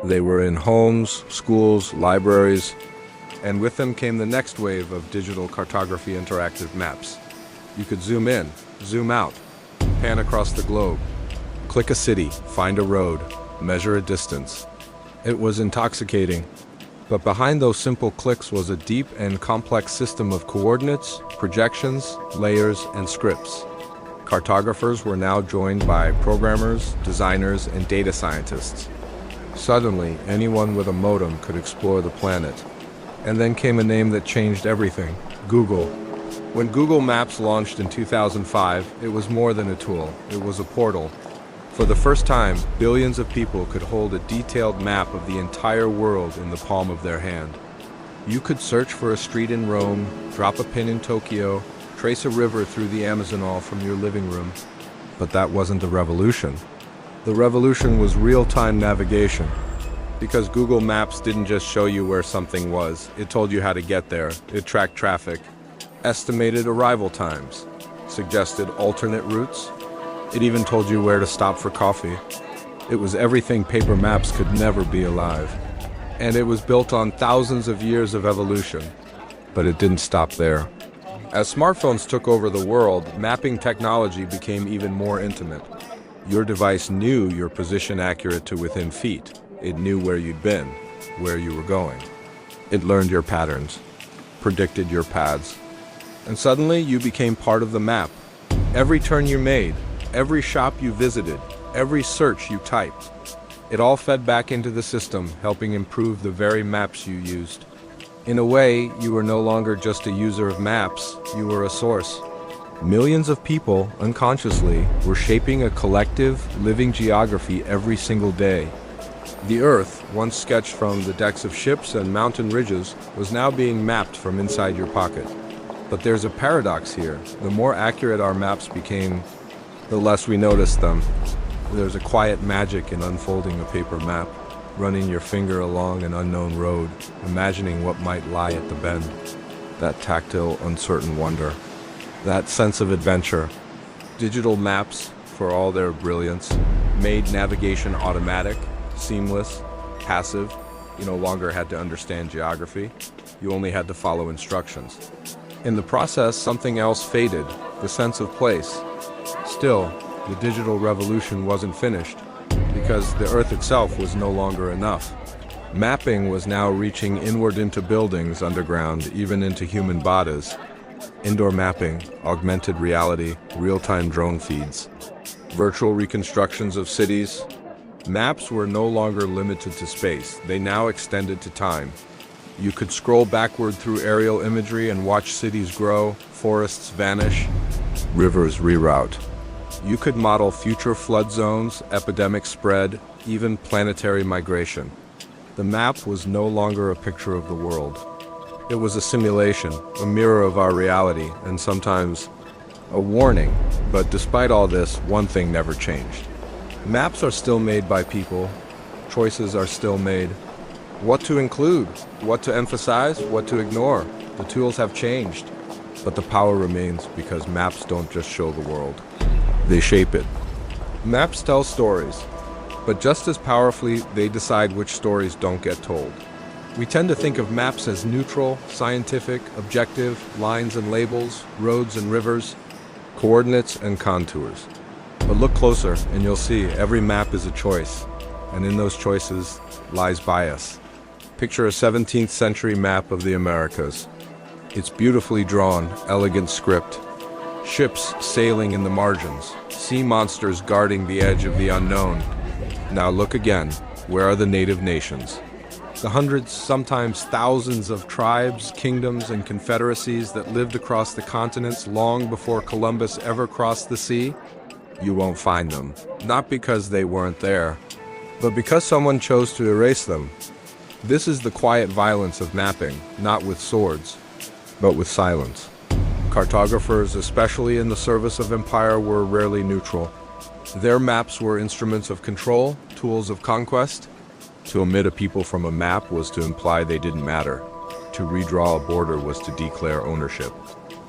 They were in homes, schools, libraries, and with them came the next wave of digital cartography interactive maps. You could zoom in, zoom out, pan across the globe, click a city, find a road, measure a distance. It was intoxicating. But behind those simple clicks was a deep and complex system of coordinates, projections, layers, and scripts. Cartographers were now joined by programmers, designers, and data scientists. Suddenly, anyone with a modem could explore the planet. And then came a name that changed everything: Google. When Google Maps launched in 2005, it was more than a tool, it was a portal. For the first time, billions of people could hold a detailed map of the entire world in the palm of their hand. You could search for a street in Rome, drop a pin in Tokyo, trace a river through the Amazon from your living room. But that wasn't the revolution. The revolution was real-time navigation. Because Google Maps didn't just show you where something was, it told you how to get there, it tracked traffic, estimated arrival times, suggested alternate routes. It even told you where to stop for coffee. It was everything paper maps could never be alive. And it was built on thousands of years of evolution. But it didn't stop there. As smartphones took over the world, mapping technology became even more intimate. Your device knew your position accurate to within feet. It knew where you'd been, where you were going. It learned your patterns, predicted your paths. And suddenly you became part of the map. Every turn you made, every shop you visited, every search you typed, it all fed back into the system, helping improve the very maps you used. In a way, you were no longer just a user of maps, you were a source. Millions of people, unconsciously, were shaping a collective, living geography every single day. The Earth, once sketched from the decks of ships and mountain ridges, was now being mapped from inside your pocket. But there's a paradox here. The more accurate our maps became, the less we noticed them. There's a quiet magic in unfolding a paper map, running your finger along an unknown road, imagining what might lie at the bend. That tactile, uncertain wonder. That sense of adventure. Digital maps, for all their brilliance, made navigation automatic, seamless, passive. You no longer had to understand geography. You only had to follow instructions. In the process, something else faded, the sense of place. Still, the digital revolution wasn't finished, because the Earth itself was no longer enough. Mapping was now reaching inward into buildings underground, even into human bodies. Indoor mapping, augmented reality, real-time drone feeds, virtual reconstructions of cities. Maps were no longer limited to space, they now extended to time. You could scroll backward through aerial imagery and watch cities grow, forests vanish, rivers reroute. You could model future flood zones, epidemic spread, even planetary migration. The map was no longer a picture of the world. It was a simulation, a mirror of our reality, and sometimes a warning. But despite all this, one thing never changed. Maps are still made by people. Choices are still made. What to include, what to emphasize, what to ignore. The tools have changed, but the power remains because maps don't just show the world. They shape it. Maps tell stories, but just as powerfully, they decide which stories don't get told. We tend to think of maps as neutral, scientific, objective, lines and labels, roads and rivers, coordinates and contours. But look closer and you'll see every map is a choice, and in those choices lies bias. Picture a 17th century map of the Americas. It's beautifully drawn, elegant script. Ships sailing in the margins, sea monsters guarding the edge of the unknown. Now look again, where are the native nations? The hundreds, sometimes thousands of tribes, kingdoms, and confederacies that lived across the continents long before Columbus ever crossed the sea? You won't find them. Not because they weren't there, but because someone chose to erase them. This is the quiet violence of mapping, not with swords, but with silence. Cartographers, especially in the service of empire, were rarely neutral. Their maps were instruments of control, tools of conquest. To omit a people from a map was to imply they didn't matter. To redraw a border was to declare ownership.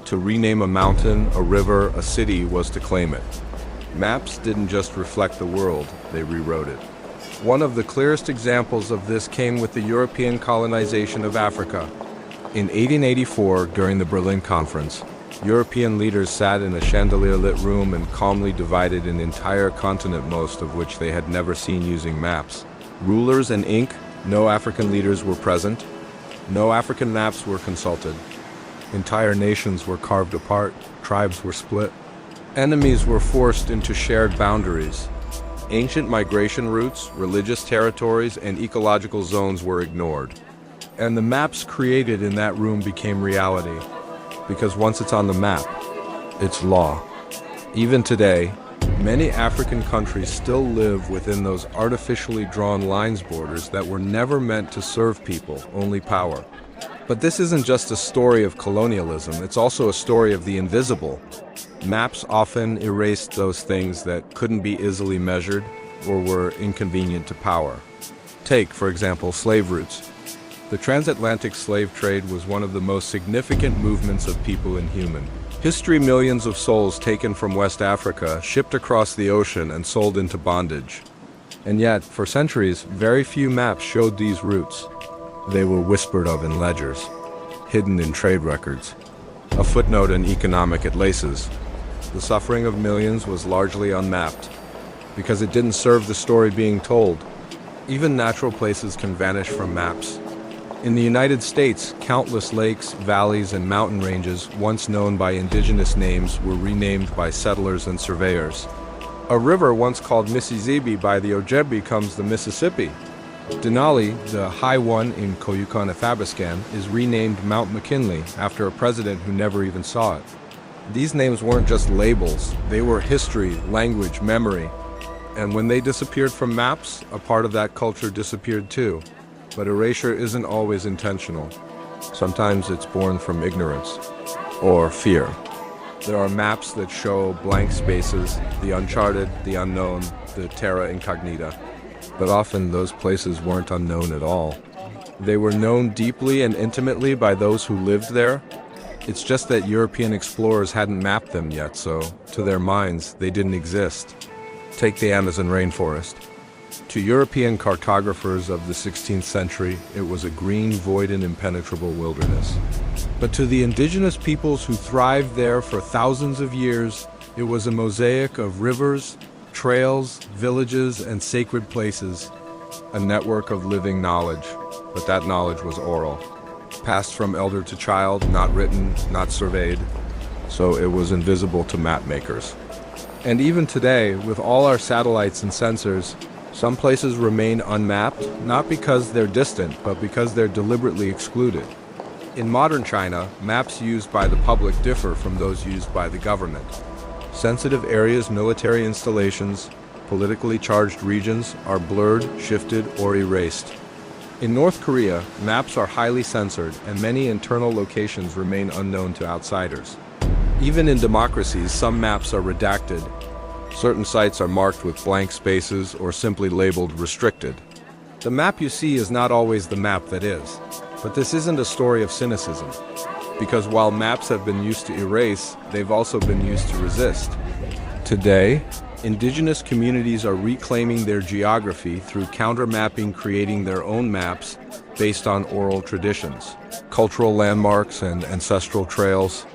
To rename a mountain, a river, a city was to claim it. Maps didn't just reflect the world, they rewrote it. One of the clearest examples of this came with the European colonization of Africa. In 1884, during the Berlin Conference, European leaders sat in a chandelier-lit room and calmly divided an entire continent, most of which they had never seen, using maps. Rulers and ink, no African leaders were present. No African maps were consulted. Entire nations were carved apart, tribes were split. Enemies were forced into shared boundaries. Ancient migration routes, religious territories, and ecological zones were ignored. And the maps created in that room became reality. Because once it's on the map, it's law. Even today, many African countries still live within those artificially drawn lines borders that were never meant to serve people, only power. But this isn't just a story of colonialism, it's also a story of the invisible. Maps often erased those things that couldn't be easily measured or were inconvenient to power. Take, for example, slave routes. The transatlantic slave trade was one of the most significant movements of people in human history. Millions of souls taken from West Africa, shipped across the ocean, and sold into bondage. And yet, for centuries, very few maps showed these routes. They were whispered of in ledgers, hidden in trade records, a footnote in economic atlases. The suffering of millions was largely unmapped, because it didn't serve the story being told. Even natural places can vanish from maps. In the United States, countless lakes, valleys, and mountain ranges, once known by indigenous names, were renamed by settlers and surveyors. A river once called Mississippi by the Ojibwe becomes the Mississippi. Denali, the high one in Koyukon-Athabascan, is renamed Mount McKinley after a president who never even saw it. These names weren't just labels, they were history, language, memory. And when they disappeared from maps, a part of that culture disappeared too. But erasure isn't always intentional. Sometimes it's born from ignorance or fear. There are maps that show blank spaces, the uncharted, the unknown, the terra incognita. But often those places weren't unknown at all. They were known deeply and intimately by those who lived there. It's just that European explorers hadn't mapped them yet, so to their minds, they didn't exist. Take the Amazon rainforest. To European cartographers of the 16th century, it was a green, void, and impenetrable wilderness. But to the indigenous peoples who thrived there for thousands of years, it was a mosaic of rivers, trails, villages, and sacred places, a network of living knowledge. But that knowledge was oral, passed from elder to child, not written, not surveyed, so it was invisible to map makers. And even today, with all our satellites and sensors, some places remain unmapped, not because they're distant, but because they're deliberately excluded. In modern China, maps used by the public differ from those used by the government. Sensitive areas, military installations, politically charged regions are blurred, shifted, or erased. In North Korea, maps are highly censored, and many internal locations remain unknown to outsiders. Even in democracies, some maps are redacted. Certain sites are marked with blank spaces or simply labeled restricted. The map you see is not always the map that is. But this isn't a story of cynicism, because while maps have been used to erase, they've also been used to resist. Today, indigenous communities are reclaiming their geography through counter-mapping, creating their own maps based on oral traditions, cultural landmarks, and ancestral trails.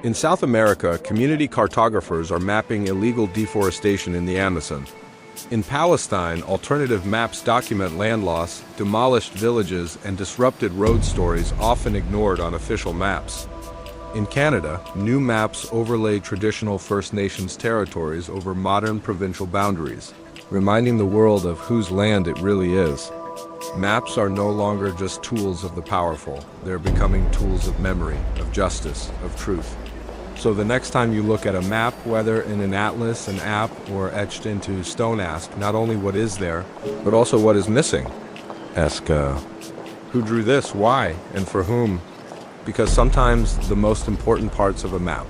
In South America, community cartographers are mapping illegal deforestation in the Amazon. In Palestine, alternative maps document land loss, demolished villages, and disrupted road stories often ignored on official maps. In Canada, new maps overlay traditional First Nations territories over modern provincial boundaries, reminding the world of whose land it really is. Maps are no longer just tools of the powerful. They're becoming tools of memory, of justice, of truth. So the next time you look at a map, whether in an atlas, an app, or etched into stone, ask not only what is there, but also what is missing. Ask, who drew this, why, and for whom? Because sometimes the most important parts of a map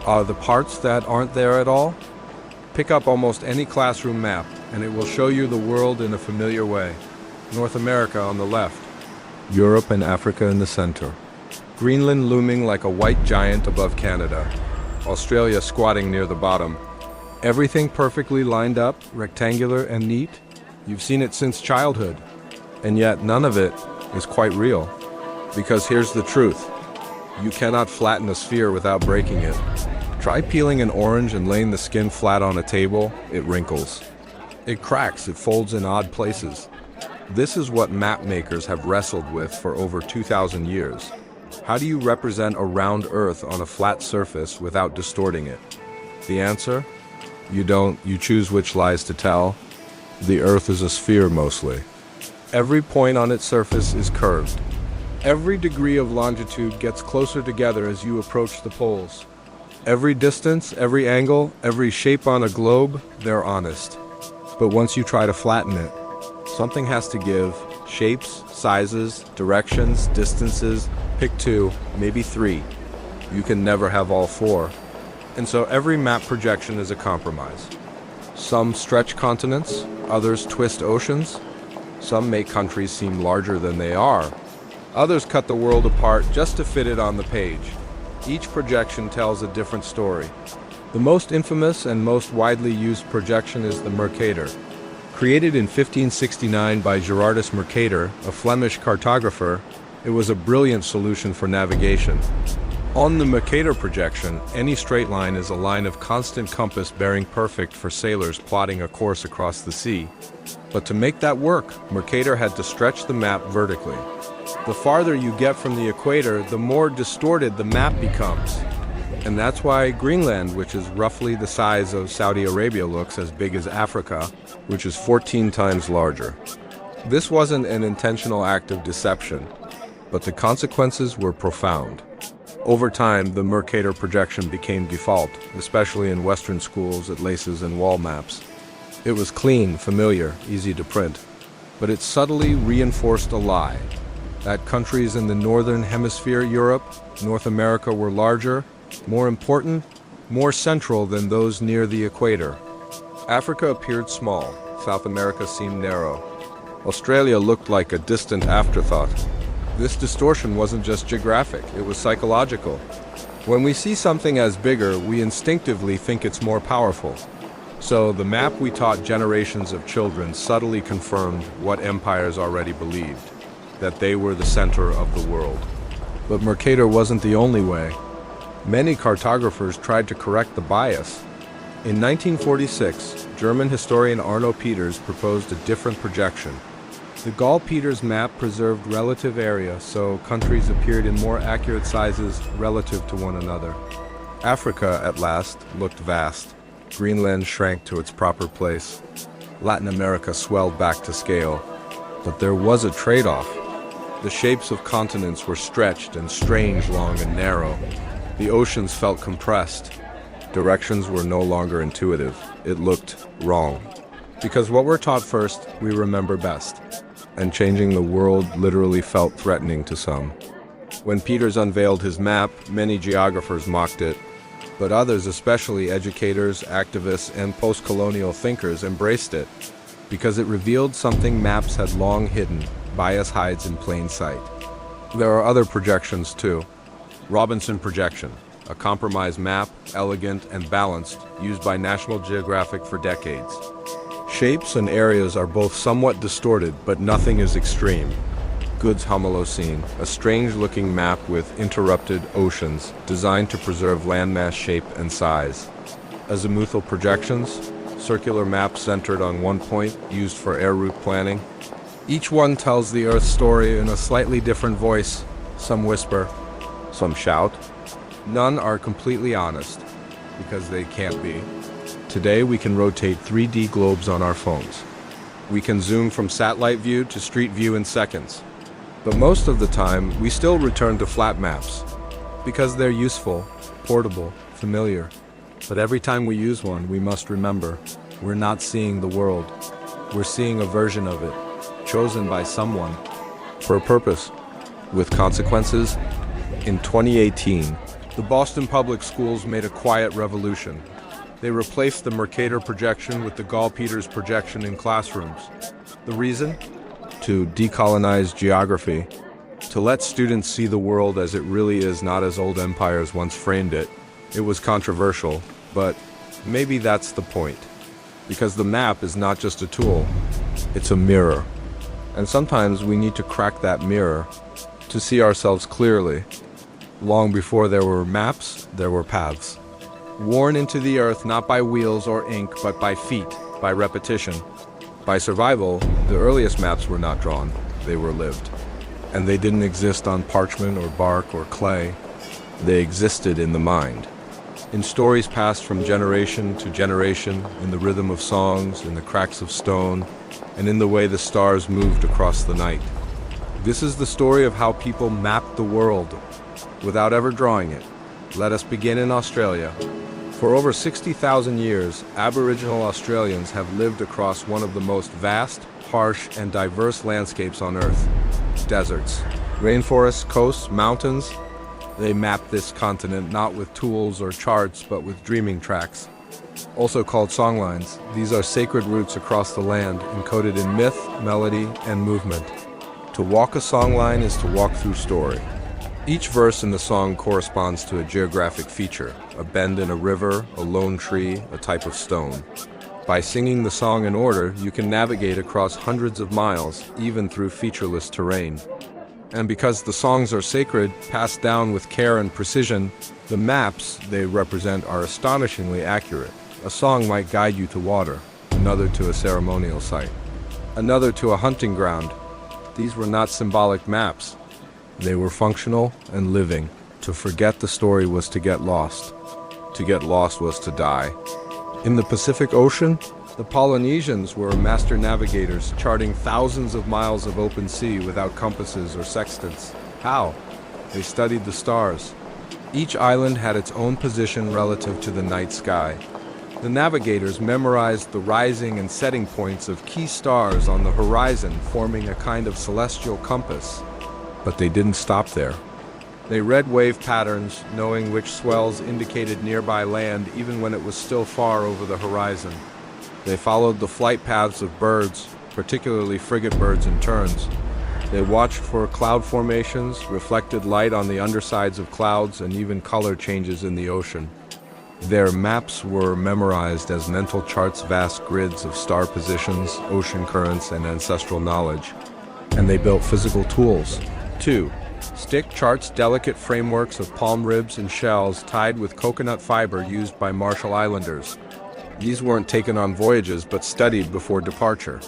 are the parts that aren't there at all. Pick up almost any classroom map, and it will show you the world in a familiar way. North America on the left, Europe and Africa in the center. Greenland looming like a white giant above Canada, Australia squatting near the bottom. Everything perfectly lined up, rectangular and neat. You've seen it since childhood, and yet none of it is quite real. Because here's the truth. You cannot flatten a sphere without breaking it. Try peeling an orange and laying the skin flat on a table, it wrinkles. It cracks, it folds in odd places. This is what map makers have wrestled with for over 2,000 years. How do you represent a round Earth on a flat surface without distorting it? The answer? You don't. You choose which lies to tell. The Earth is a sphere mostly. Every point on its surface is curved. Every degree of longitude gets closer together as you approach the poles. Every distance, every angle, every shape on a globe, they're honest. But once you try to flatten it, something has to give. Shapes, sizes, directions, distances. Pick two, maybe three. You can never have all four. And so every map projection is a compromise. Some stretch continents, others twist oceans. Some make countries seem larger than they are. Others cut the world apart just to fit it on the page. Each projection tells a different story. The most infamous and most widely used projection is the Mercator. Created in 1569 by Gerardus Mercator, a Flemish cartographer, it was a brilliant solution for navigation. On the Mercator projection, any straight line is a line of constant compass bearing perfect for sailors plotting a course across the sea. But to make that work, Mercator had to stretch the map vertically. The farther you get from the equator, the more distorted the map becomes. And that's why Greenland, which is roughly the size of Saudi Arabia, looks as big as Africa, which is 14 times larger. This wasn't an intentional act of deception, but the consequences were profound. Over time, the Mercator projection became default, especially in Western schools, atlases, and wall maps. It was clean, familiar, easy to print, but it subtly reinforced a lie, that countries in the Northern Hemisphere, Europe, North America were larger, more important, more central than those near the equator. Africa appeared small, South America seemed narrow. Australia looked like a distant afterthought. This distortion wasn't just geographic, it was psychological. When we see something as bigger, we instinctively think it's more powerful. So the map we taught generations of children subtly confirmed what empires already believed, that they were the center of the world. But Mercator wasn't the only way. Many cartographers tried to correct the bias. In 1946, German historian Arno Peters proposed a different projection. The Gall-Peters map preserved relative area, so countries appeared in more accurate sizes relative to one another. Africa, at last, looked vast. Greenland shrank to its proper place. Latin America swelled back to scale. But there was a trade-off. The shapes of continents were stretched and strange, long and narrow. The oceans felt compressed. Directions were no longer intuitive. It looked wrong. Because what we're taught first, we remember best. And changing the world literally felt threatening to some. When Peters unveiled his map, many geographers mocked it. But others, especially educators, activists, and post-colonial thinkers, embraced it. Because it revealed something maps had long hidden. Bias hides in plain sight. There are other projections too. Robinson projection, a compromise map, elegant and balanced, used by National Geographic for decades. Shapes and areas are both somewhat distorted, but nothing is extreme. Goods Homolocene, a strange-looking map with interrupted oceans, designed to preserve landmass shape and size. Azimuthal projections, circular maps centered on one point, used for air route planning. Each one tells the Earth's story in a slightly different voice. Some whisper, some shout. None are completely honest, because they can't be. Today we can rotate 3D globes on our phones. We can zoom from satellite view to street view in seconds. But most of the time, we still return to flat maps because they're useful, portable, familiar. But every time we use one, we must remember, we're not seeing the world. We're seeing a version of it, chosen by someone, for a purpose, with consequences. In 2018, the Boston Public Schools made a quiet revolution. They replaced the Mercator projection with the Gall-Peters projection in classrooms. The reason? To decolonize geography, to let students see the world as it really is, not as old empires once framed it. It was controversial, but maybe that's the point. Because the map is not just a tool, it's a mirror. And sometimes we need to crack that mirror to see ourselves clearly. Long before there were maps, there were paths. Worn into the earth not by wheels or ink, but by feet, by repetition. By survival, the earliest maps were not drawn, they were lived. And they didn't exist on parchment or bark or clay. They existed in the mind. In stories passed from generation to generation, in the rhythm of songs, in the cracks of stone, and in the way the stars moved across the night. This is the story of how people mapped the world, without ever drawing it. Let us begin in Australia. For over 60,000 years, Aboriginal Australians have lived across one of the most vast, harsh, and diverse landscapes on Earth. Deserts, rainforests, coasts, mountains. They mapped this continent not with tools or charts, but with dreaming tracks. Also called songlines, these are sacred routes across the land, encoded in myth, melody, and movement. To walk a songline is to walk through story. Each verse in the song corresponds to a geographic feature, a bend in a river, a lone tree, a type of stone. By singing the song in order, you can navigate across hundreds of miles, even through featureless terrain. And because the songs are sacred, passed down with care and precision, the maps they represent are astonishingly accurate. A song might guide you to water, another to a ceremonial site, another to a hunting ground. These were not symbolic maps. They were functional and living. To forget the story was to get lost. To get lost was to die. In the Pacific Ocean, the Polynesians were master navigators, charting thousands of miles of open sea without compasses or sextants. How? They studied the stars. Each island had its own position relative to the night sky. The navigators memorized the rising and setting points of key stars on the horizon, forming a kind of celestial compass. But they didn't stop there. They read wave patterns, knowing which swells indicated nearby land even when it was still far over the horizon. They followed the flight paths of birds, particularly frigate birds and terns. They watched for cloud formations, reflected light on the undersides of clouds, and even color changes in the ocean. Their maps were memorized as mental charts, vast grids of star positions, ocean currents, and ancestral knowledge. And they built physical tools. 2. Stick charts, delicate frameworks of palm ribs and shells tied with coconut fiber used by Marshall Islanders. These weren't taken on voyages but studied before departure.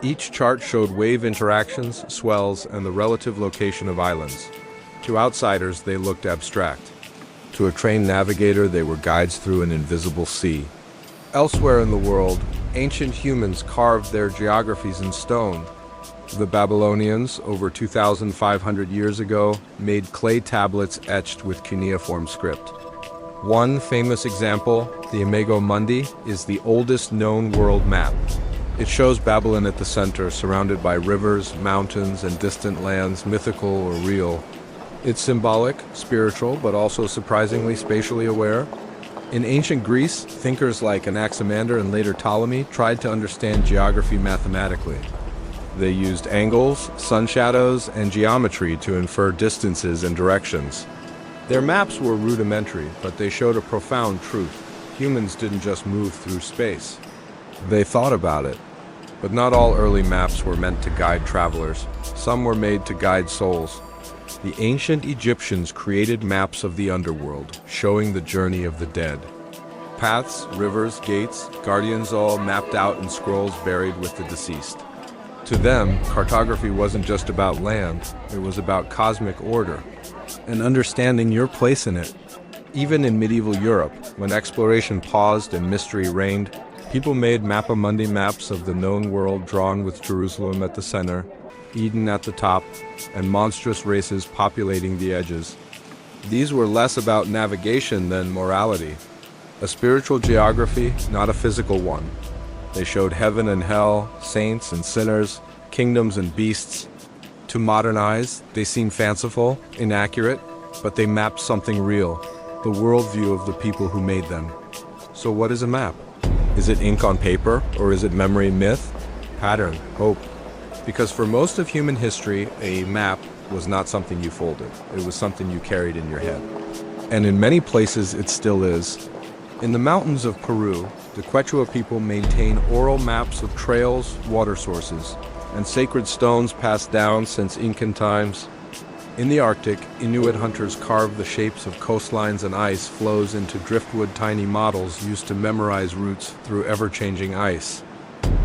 Each chart showed wave interactions, swells, and the relative location of islands. To outsiders, they looked abstract. To a trained navigator, they were guides through an invisible sea. Elsewhere in the world, ancient humans carved their geographies in stone. The Babylonians, over 2,500 years ago, made clay tablets etched with cuneiform script. One famous example, the Imago Mundi, is the oldest known world map. It shows Babylon at the center, surrounded by rivers, mountains, and distant lands, mythical or real. It's symbolic, spiritual, but also surprisingly spatially aware. In ancient Greece, thinkers like Anaximander and later Ptolemy tried to understand geography mathematically. They used angles, sun shadows, and geometry to infer distances and directions. Their maps were rudimentary, but they showed a profound truth. Humans didn't just move through space. They thought about it. But not all early maps were meant to guide travelers. Some were made to guide souls. The ancient Egyptians created maps of the underworld, showing the journey of the dead. Paths, rivers, gates, guardians all mapped out in scrolls buried with the deceased. To them, cartography wasn't just about land, it was about cosmic order, and understanding your place in it. Even in medieval Europe, when exploration paused and mystery reigned, People made Mappamundi maps of the known world drawn with Jerusalem at the center, Eden at the top, and monstrous races populating the edges. These were less about navigation than morality. A spiritual geography, not a physical one. They showed heaven and hell, saints and sinners, kingdoms and beasts. To modern eyes, they seem fanciful, inaccurate, but they mapped something real, the worldview of the people who made them. So what is a map? Is it ink on paper, or is it memory, myth, pattern, hope? Because for most of human history, a map was not something you folded. It was something you carried in your head. And in many places, it still is. In the mountains of Peru, the Quechua people maintain oral maps of trails, water sources, and sacred stones passed down since Incan times. In the Arctic, Inuit hunters carve the shapes of coastlines and ice flows into driftwood tiny models used to memorize routes through ever-changing ice.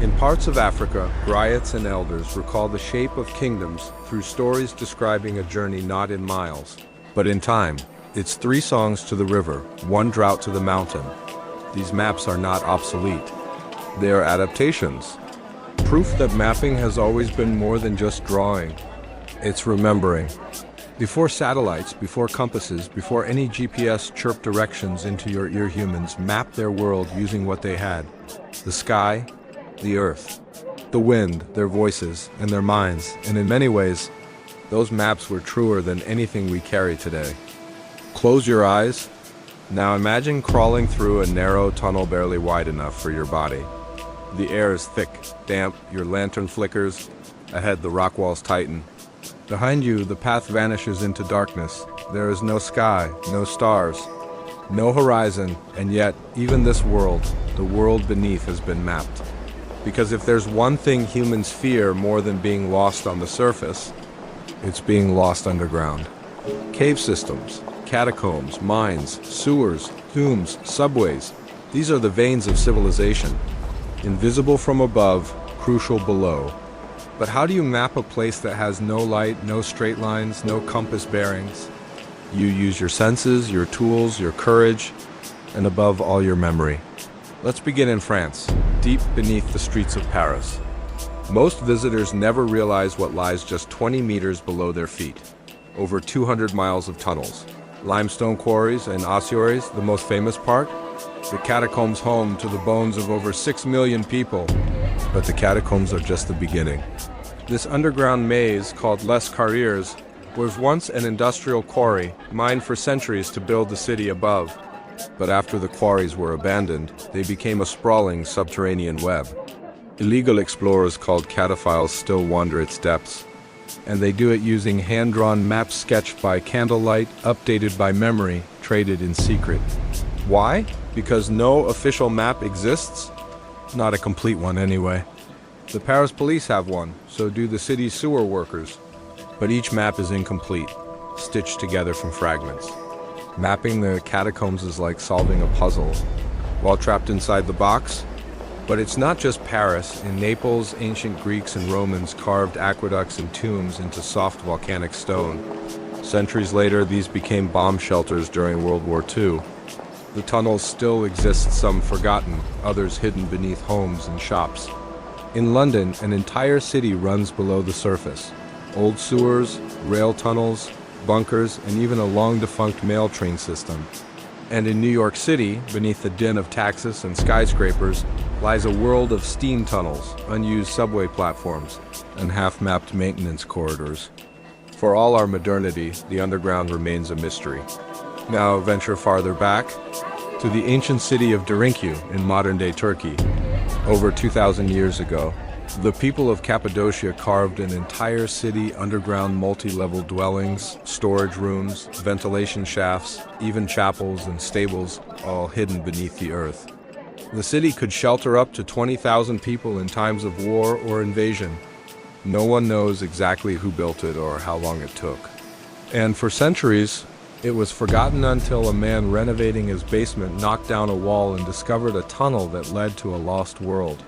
In parts of Africa, griots and elders recall the shape of kingdoms through stories describing a journey not in miles, but in time. It's 3 songs to the river, 1 drought to the mountain. These maps are not obsolete. They are adaptations. Proof that mapping has always been more than just drawing. It's remembering. Before satellites, before compasses, before any GPS chirped directions into your ear, humans mapped their world using what they had. The sky, the earth, the wind, their voices, and their minds. And in many ways, those maps were truer than anything we carry today. Close your eyes. Now imagine crawling through a narrow tunnel barely wide enough for your body. The air is thick, damp, your lantern flickers. Ahead, the rock walls tighten. Behind you, the path vanishes into darkness. There is no sky, no stars, no horizon, and yet, even this world, the world beneath, has been mapped. Because if there's one thing humans fear more than being lost on the surface, it's being lost underground. Cave systems, catacombs, mines, sewers, tombs, subways. These are the veins of civilization. Invisible from above, crucial below. But how do you map a place that has no light, no straight lines, no compass bearings? You use your senses, your tools, your courage, and above all, your memory. Let's begin in France, deep beneath the streets of Paris. Most visitors never realize what lies just 20 meters below their feet. Over 200 miles of tunnels. Limestone quarries and ossuaries, the most famous part. The catacombs home to the bones of over 6 million people. But the catacombs are just the beginning. This underground maze, called Les Carrières, was once an industrial quarry, mined for centuries to build the city above. But after the quarries were abandoned, they became a sprawling subterranean web. Illegal explorers called cataphiles still wander its depths. And they do it using hand-drawn maps sketched by candlelight, updated by memory, traded in secret. Why? Because no official map exists? Not a complete one anyway. The Paris police have one, so do the city's sewer workers. But each map is incomplete, stitched together from fragments. Mapping the catacombs is like solving a puzzle, while trapped inside the box. But it's not just Paris. In Naples, ancient Greeks and Romans carved aqueducts and tombs into soft volcanic stone. Centuries later, these became bomb shelters during World War II. The tunnels still exist, some forgotten, others hidden beneath homes and shops. In London, an entire city runs below the surface. Old sewers, rail tunnels, bunkers, and even a long-defunct mail train system. And in New York City, beneath the din of taxis and skyscrapers, lies a world of steam tunnels, unused subway platforms, and half-mapped maintenance corridors. For all our modernity, the underground remains a mystery. Now venture farther back, to the ancient city of Derinkuyu in modern-day Turkey. Over 2,000 years ago, the people of Cappadocia carved an entire city, underground multi-level dwellings, storage rooms, ventilation shafts, even chapels and stables, all hidden beneath the earth. The city could shelter up to 20,000 people in times of war or invasion. No one knows exactly who built it or how long it took. And for centuries, it was forgotten until a man renovating his basement knocked down a wall and discovered a tunnel that led to a lost world.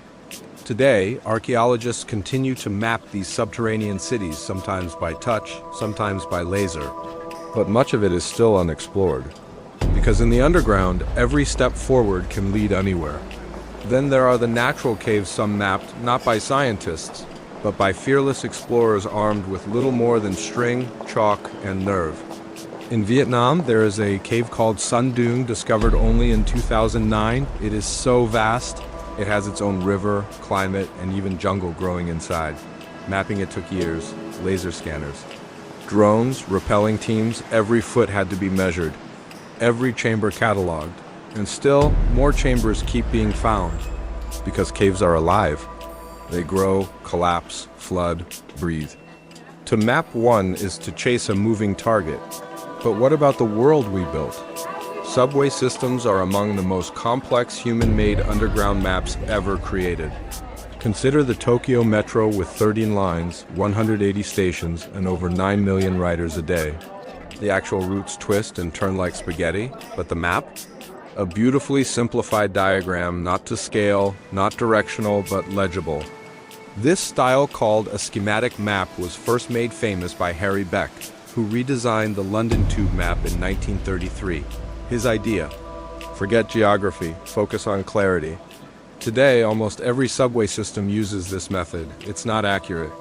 Today, archaeologists continue to map these subterranean cities, sometimes by touch, sometimes by laser. But much of it is still unexplored. Because in the underground, every step forward can lead anywhere. Then there are the natural caves, some mapped not by scientists, but by fearless explorers armed with little more than string, chalk, and nerve. In Vietnam, there is a cave called Sun Dune, discovered only in 2009. It is so vast, it has its own river, climate, and even jungle growing inside. Mapping it took years, laser scanners. Drones, rappelling teams, every foot had to be measured, every chamber cataloged. And still, more chambers keep being found, because caves are alive. They grow, collapse, flood, breathe. To map one is to chase a moving target. But what about the world we built? Subway systems are among the most complex human-made underground maps ever created. Consider the Tokyo Metro with 13 lines, 180 stations, and over 9 million riders a day. The actual routes twist and turn like spaghetti, but the map? A beautifully simplified diagram, not to scale, not directional, but legible. This style, called a schematic map, was first made famous by Harry Beck, who redesigned the London Tube map in 1933. His idea: forget geography, focus on clarity. Today, almost every subway system uses this method. It's not accurate,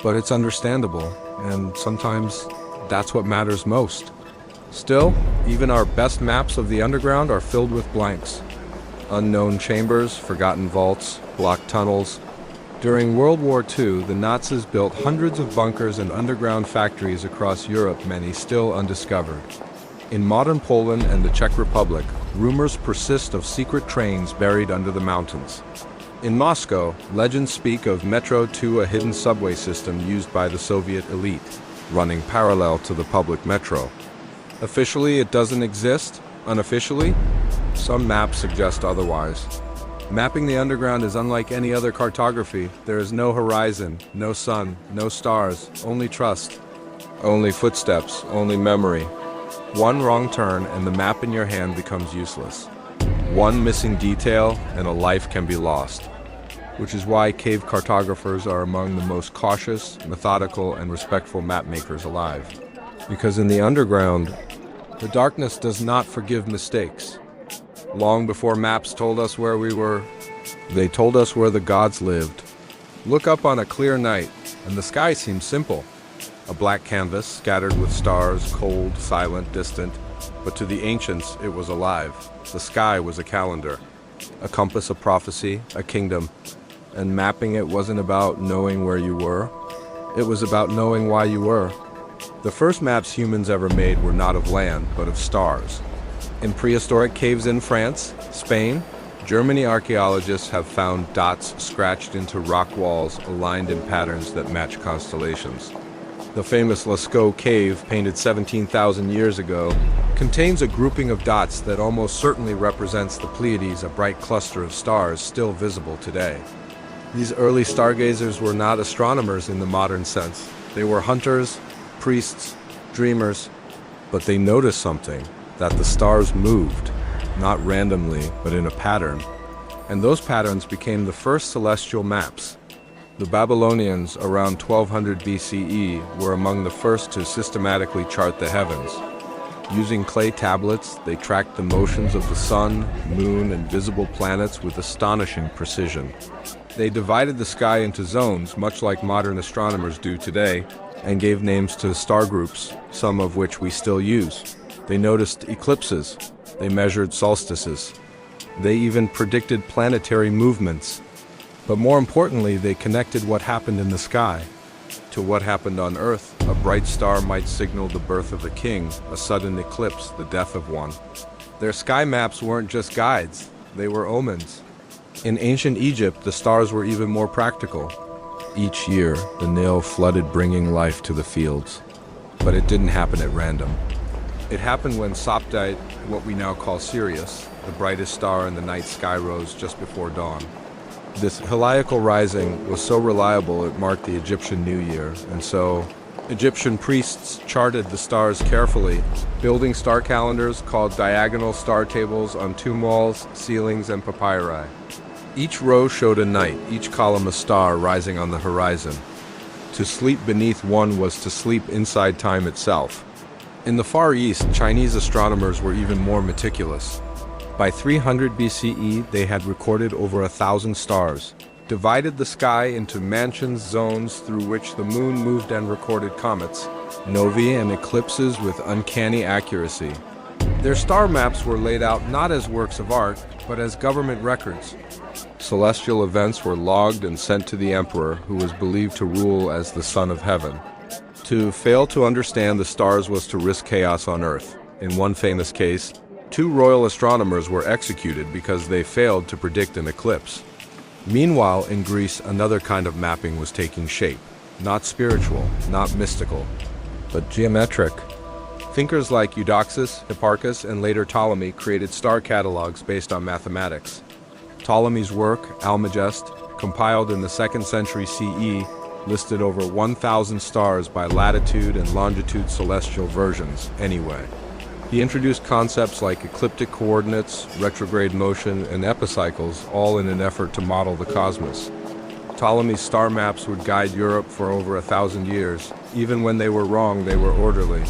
but it's understandable, and sometimes that's what matters most. Still, even our best maps of the underground are filled with blanks. Unknown chambers, forgotten vaults, blocked tunnels. During World War II, the Nazis built hundreds of bunkers and underground factories across Europe, many still undiscovered. In modern Poland and the Czech Republic, rumors persist of secret trains buried under the mountains. In Moscow, legends speak of Metro 2, a hidden subway system used by the Soviet elite, running parallel to the public metro. Officially, it doesn't exist. Unofficially, some maps suggest otherwise. Mapping the underground is unlike any other cartography. There is no horizon, no sun, no stars, only trust. Only footsteps, only memory. One wrong turn and the map in your hand becomes useless. One missing detail and a life can be lost. Which is why cave cartographers are among the most cautious, methodical, and respectful map makers alive. Because in the underground, the darkness does not forgive mistakes. Long before maps told us where we were, they told us where the gods lived. Look up on a clear night, and the sky seems simple. A black canvas scattered with stars, cold, silent, distant. But to the ancients, it was alive. The sky was a calendar, a compass, a prophecy, a kingdom. And mapping it wasn't about knowing where you were. It was about knowing why you were. The first maps humans ever made were not of land, but of stars. In prehistoric caves in France, Spain, Germany, archaeologists have found dots scratched into rock walls aligned in patterns that match constellations. The famous Lascaux cave, painted 17,000 years ago, contains a grouping of dots that almost certainly represents the Pleiades, a bright cluster of stars still visible today. These early stargazers were not astronomers in the modern sense. They were hunters, priests, dreamers, but they noticed something, that the stars moved, not randomly, but in a pattern. And those patterns became the first celestial maps. The Babylonians, around 1200 BCE, were among the first to systematically chart the heavens. Using clay tablets, they tracked the motions of the sun, moon, and visible planets with astonishing precision. They divided the sky into zones, much like modern astronomers do today, and gave names to star groups, some of which we still use. They noticed eclipses. They measured solstices. They even predicted planetary movements. But more importantly, they connected what happened in the sky to what happened on Earth. A bright star might signal the birth of a king, a sudden eclipse, the death of one. Their sky maps weren't just guides, they were omens. In ancient Egypt, the stars were even more practical. Each year, the Nile flooded, bringing life to the fields. But it didn't happen at random. It happened when Sopdite, what we now call Sirius, the brightest star in the night sky, rose just before dawn. This heliacal rising was so reliable it marked the Egyptian New Year, and so Egyptian priests charted the stars carefully, building star calendars called diagonal star tables on tomb walls, ceilings, and papyri. Each row showed a night, each column a star rising on the horizon. To sleep beneath one was to sleep inside time itself. In the Far East, Chinese astronomers were even more meticulous. By 300 BCE, they had recorded over 1,000 stars, divided the sky into mansions zones through which the moon moved and recorded comets, novae and eclipses with uncanny accuracy. Their star maps were laid out not as works of art, but as government records. Celestial events were logged and sent to the emperor, who was believed to rule as the son of heaven. To fail to understand the stars was to risk chaos on Earth. In one famous case, 2 royal astronomers were executed because they failed to predict an eclipse. Meanwhile, in Greece, another kind of mapping was taking shape. Not spiritual, not mystical, but geometric. Thinkers like Eudoxus, Hipparchus, and later Ptolemy created star catalogs based on mathematics. Ptolemy's work, Almagest, compiled in the 2nd century CE, listed over 1,000 stars by latitude and longitude celestial versions, anyway. He introduced concepts like ecliptic coordinates, retrograde motion, and epicycles, all in an effort to model the cosmos. Ptolemy's star maps would guide Europe for over 1,000 years. Even when they were wrong, they were orderly.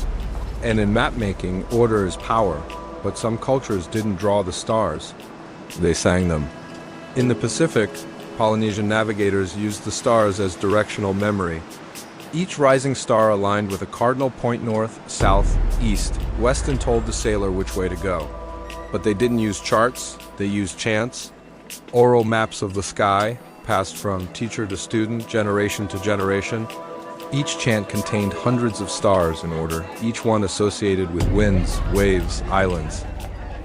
And in mapmaking, order is power, but some cultures didn't draw the stars. They sang them. In the Pacific, Polynesian navigators used the stars as directional memory. Each rising star aligned with a cardinal point north, south, east, west and told the sailor which way to go. But they didn't use charts, they used chants. Oral maps of the sky, passed from teacher to student, generation to generation. Each chant contained hundreds of stars in order, each one associated with winds, waves, islands.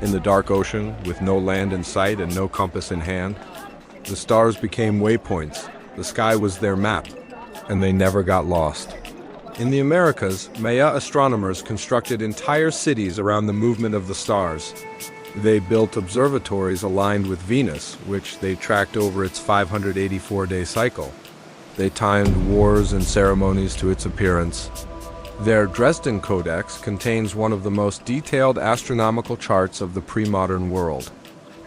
In the dark ocean, with no land in sight and no compass in hand, the stars became waypoints. The sky was their map, and they never got lost. In the Americas, Maya astronomers constructed entire cities around the movement of the stars. They built observatories aligned with Venus, which they tracked over its 584-day cycle. They timed wars and ceremonies to its appearance. Their Dresden Codex contains one of the most detailed astronomical charts of the pre-modern world.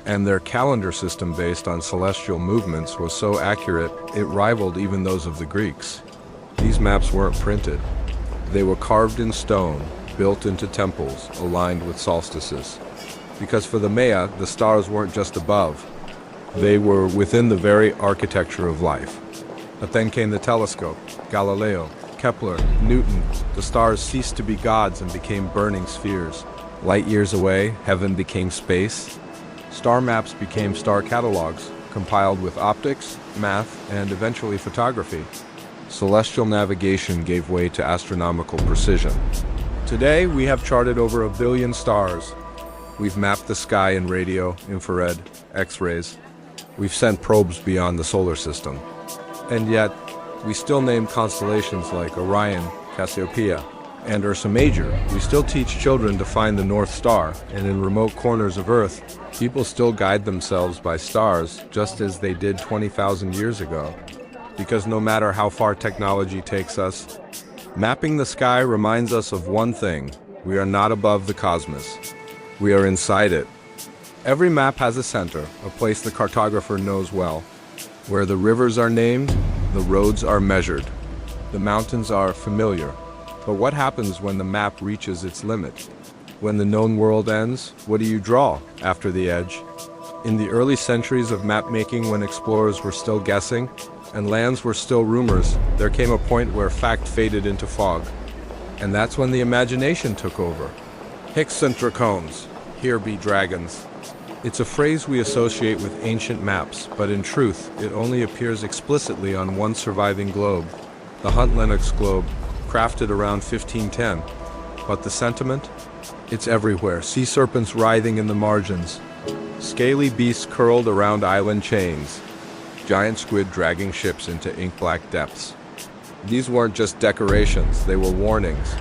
And their calendar system based on celestial movements was so accurate it rivaled even those of the Greeks. These maps weren't printed. They were carved in stone, built into temples, aligned with solstices. Because for the Maya, the stars weren't just above. They were within the very architecture of life. But then came the telescope, Galileo, Kepler, Newton. The stars ceased to be gods and became burning spheres. Light years away, heaven became space. Star maps became star catalogs, compiled with optics, math, and eventually photography. Celestial navigation gave way to astronomical precision. Today, we have charted over 1 billion stars. We've mapped the sky in radio, infrared, X-rays. We've sent probes beyond the solar system. And yet, we still name constellations like Orion, Cassiopeia, and Ursa Major. We still teach children to find the North Star, and in remote corners of Earth, people still guide themselves by stars, just as they did 20,000 years ago. Because no matter how far technology takes us, mapping the sky reminds us of one thing: we are not above the cosmos. We are inside it. Every map has a center, a place the cartographer knows well. Where the rivers are named, the roads are measured. The mountains are familiar. But what happens when the map reaches its limit? When the known world ends, what do you draw after the edge? In the early centuries of mapmaking, when explorers were still guessing and lands were still rumors, there came a point where fact faded into fog. And that's when the imagination took over. Hic sunt dracones, here be dragons. It's a phrase we associate with ancient maps, but in truth, it only appears explicitly on one surviving globe, the Hunt Lennox globe, crafted around 1510. But the sentiment? It's everywhere. Sea serpents writhing in the margins, scaly beasts curled around island chains, giant squid dragging ships into ink-black depths. These weren't just decorations, they were warnings.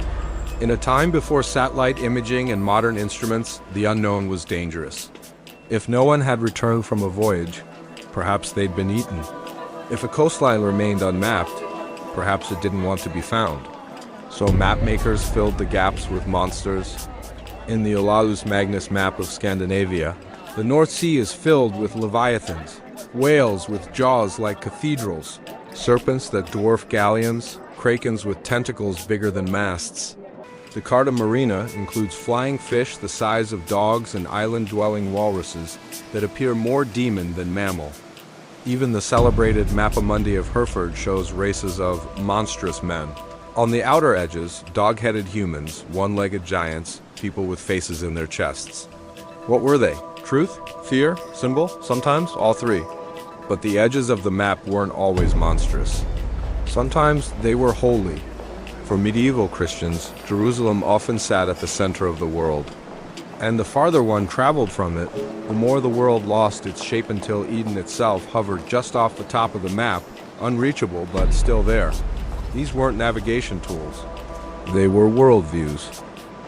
In a time before satellite imaging and modern instruments, the unknown was dangerous. If no one had returned from a voyage, perhaps they'd been eaten. If a coastline remained unmapped, perhaps it didn't want to be found. So mapmakers filled the gaps with monsters. In the Olaus Magnus map of Scandinavia, the North Sea is filled with leviathans, whales with jaws like cathedrals, serpents that dwarf galleons, krakens with tentacles bigger than masts. The Carta Marina includes flying fish the size of dogs and island-dwelling walruses that appear more demon than mammal. Even the celebrated Mappamundi of Hereford shows races of monstrous men. On the outer edges, dog-headed humans, one-legged giants, people with faces in their chests. What were they? Truth? Fear? Symbol? Sometimes all three. But the edges of the map weren't always monstrous. Sometimes they were holy. For medieval Christians, Jerusalem often sat at the center of the world. And the farther one traveled from it, the more the world lost its shape until Eden itself hovered just off the top of the map, unreachable but still there. These weren't navigation tools. They were worldviews.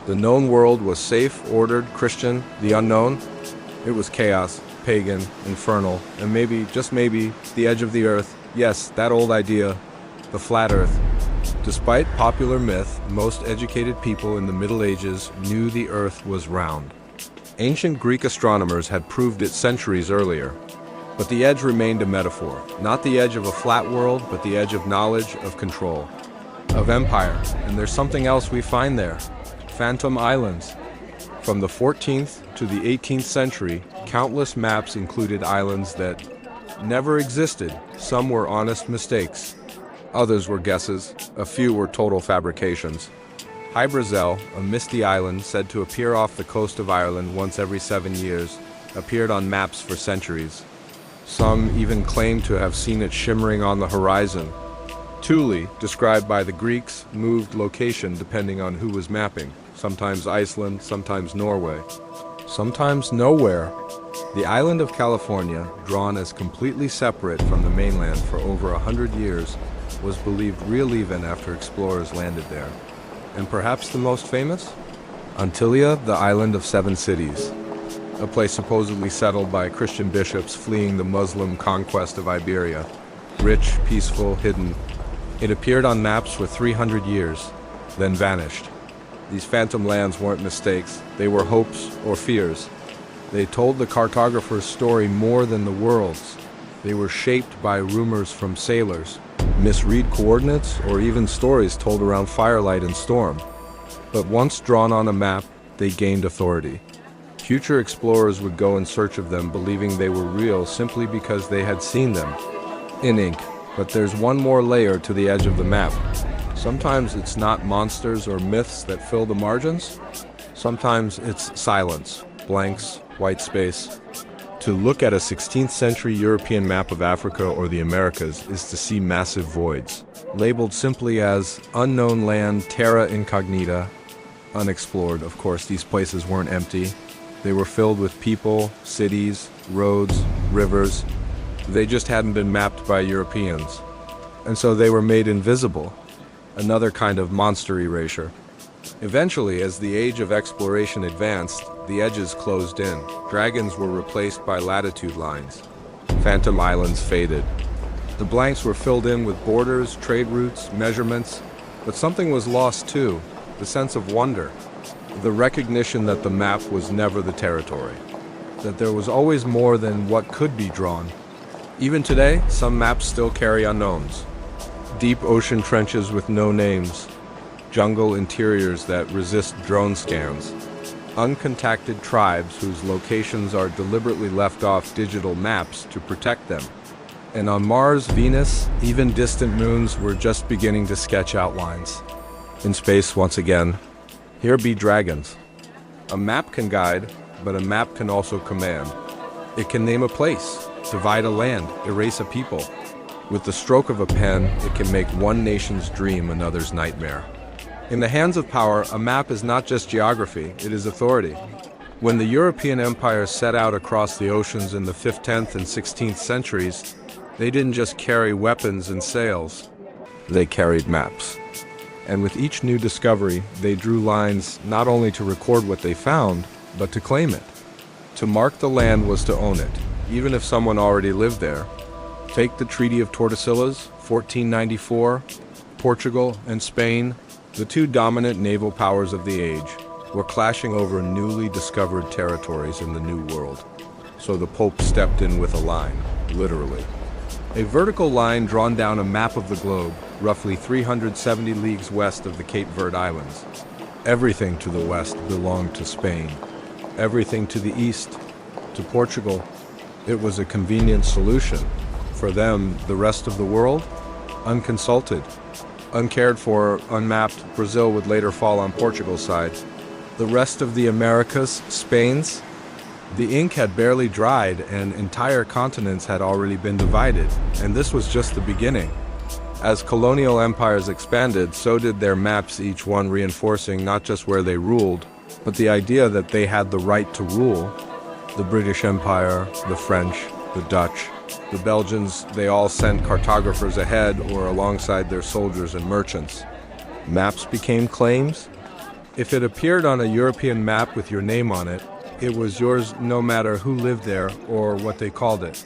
The known world was safe, ordered, Christian. The unknown? It was chaos, pagan, infernal, and maybe, just maybe, the edge of the earth. Yes, that old idea, the flat earth. Despite popular myth, most educated people in the Middle Ages knew the earth was round. Ancient Greek astronomers had proved it centuries earlier. But the edge remained a metaphor. Not the edge of a flat world, but the edge of knowledge, of control, of empire. And there's something else we find there. Phantom islands. From the 14th to the 18th century, countless maps included islands that never existed. Some were honest mistakes. Others were guesses. A few were total fabrications. Hy-Brasil, a misty island said to appear off the coast of Ireland once every 7 years, appeared on maps for centuries. Some even claimed to have seen it shimmering on the horizon. Thule, described by the Greeks, moved location depending on who was mapping. Sometimes Iceland, sometimes Norway, sometimes nowhere. The island of California, drawn as completely separate from the mainland for over 100 years, was believed real even after explorers landed there. And perhaps the most famous? Antillia, the island of 7 cities. A place supposedly settled by Christian bishops fleeing the Muslim conquest of Iberia. Rich, peaceful, hidden. It appeared on maps for 300 years, then vanished. These phantom lands weren't mistakes, they were hopes or fears. They told the cartographer's story more than the world's. They were shaped by rumors from sailors, misread coordinates, or even stories told around firelight and storm. But once drawn on a map, they gained authority. Future explorers would go in search of them, believing they were real simply because they had seen them in ink. But there's one more layer to the edge of the map. Sometimes it's not monsters or myths that fill the margins. Sometimes it's silence, blanks, white space. To look at a 16th century European map of Africa or the Americas is to see massive voids, labeled simply as unknown land, terra incognita, unexplored. Of course, these places weren't empty. They were filled with people, cities, roads, rivers. They just hadn't been mapped by Europeans. And so they were made invisible, another kind of monster erasure. Eventually, as the age of exploration advanced, the edges closed in. Dragons were replaced by latitude lines. Phantom islands faded. The blanks were filled in with borders, trade routes, measurements, but something was lost too, the sense of wonder. The recognition that the map was never the territory, that there was always more than what could be drawn. Even today, some maps still carry unknowns. Deep ocean trenches with no names, jungle interiors that resist drone scans, uncontacted tribes whose locations are deliberately left off digital maps to protect them. And on Mars, Venus, even distant moons were just beginning to sketch outlines. In space, once again, here be dragons. A map can guide, but a map can also command. It can name a place, divide a land, erase a people. With the stroke of a pen, it can make one nation's dream another's nightmare. In the hands of power, a map is not just geography, it is authority. When the European empires set out across the oceans in the 5th, 10th, and 16th centuries, they didn't just carry weapons and sails, they carried maps. And with each new discovery, they drew lines not only to record what they found, but to claim it. To mark the land was to own it, even if someone already lived there. Take the Treaty of Tordesillas, 1494. Portugal and Spain, the two dominant naval powers of the age, were clashing over newly discovered territories in the New World. So the Pope stepped in with a line, literally. A vertical line drawn down a map of the globe, roughly 370 leagues west of the Cape Verde Islands. Everything to the west belonged to Spain. Everything to the east, to Portugal. It was a convenient solution. For them, the rest of the world, unconsulted, uncared for, unmapped, Brazil would later fall on Portugal's side. The rest of the Americas, Spain's, the ink had barely dried and entire continents had already been divided, and this was just the beginning. As colonial empires expanded, so did their maps, each one reinforcing not just where they ruled, but the idea that they had the right to rule. The British Empire, the French, the Dutch, the Belgians, they all sent cartographers ahead or alongside their soldiers and merchants. Maps became claims. If it appeared on a European map with your name on it, it was yours no matter who lived there or what they called it.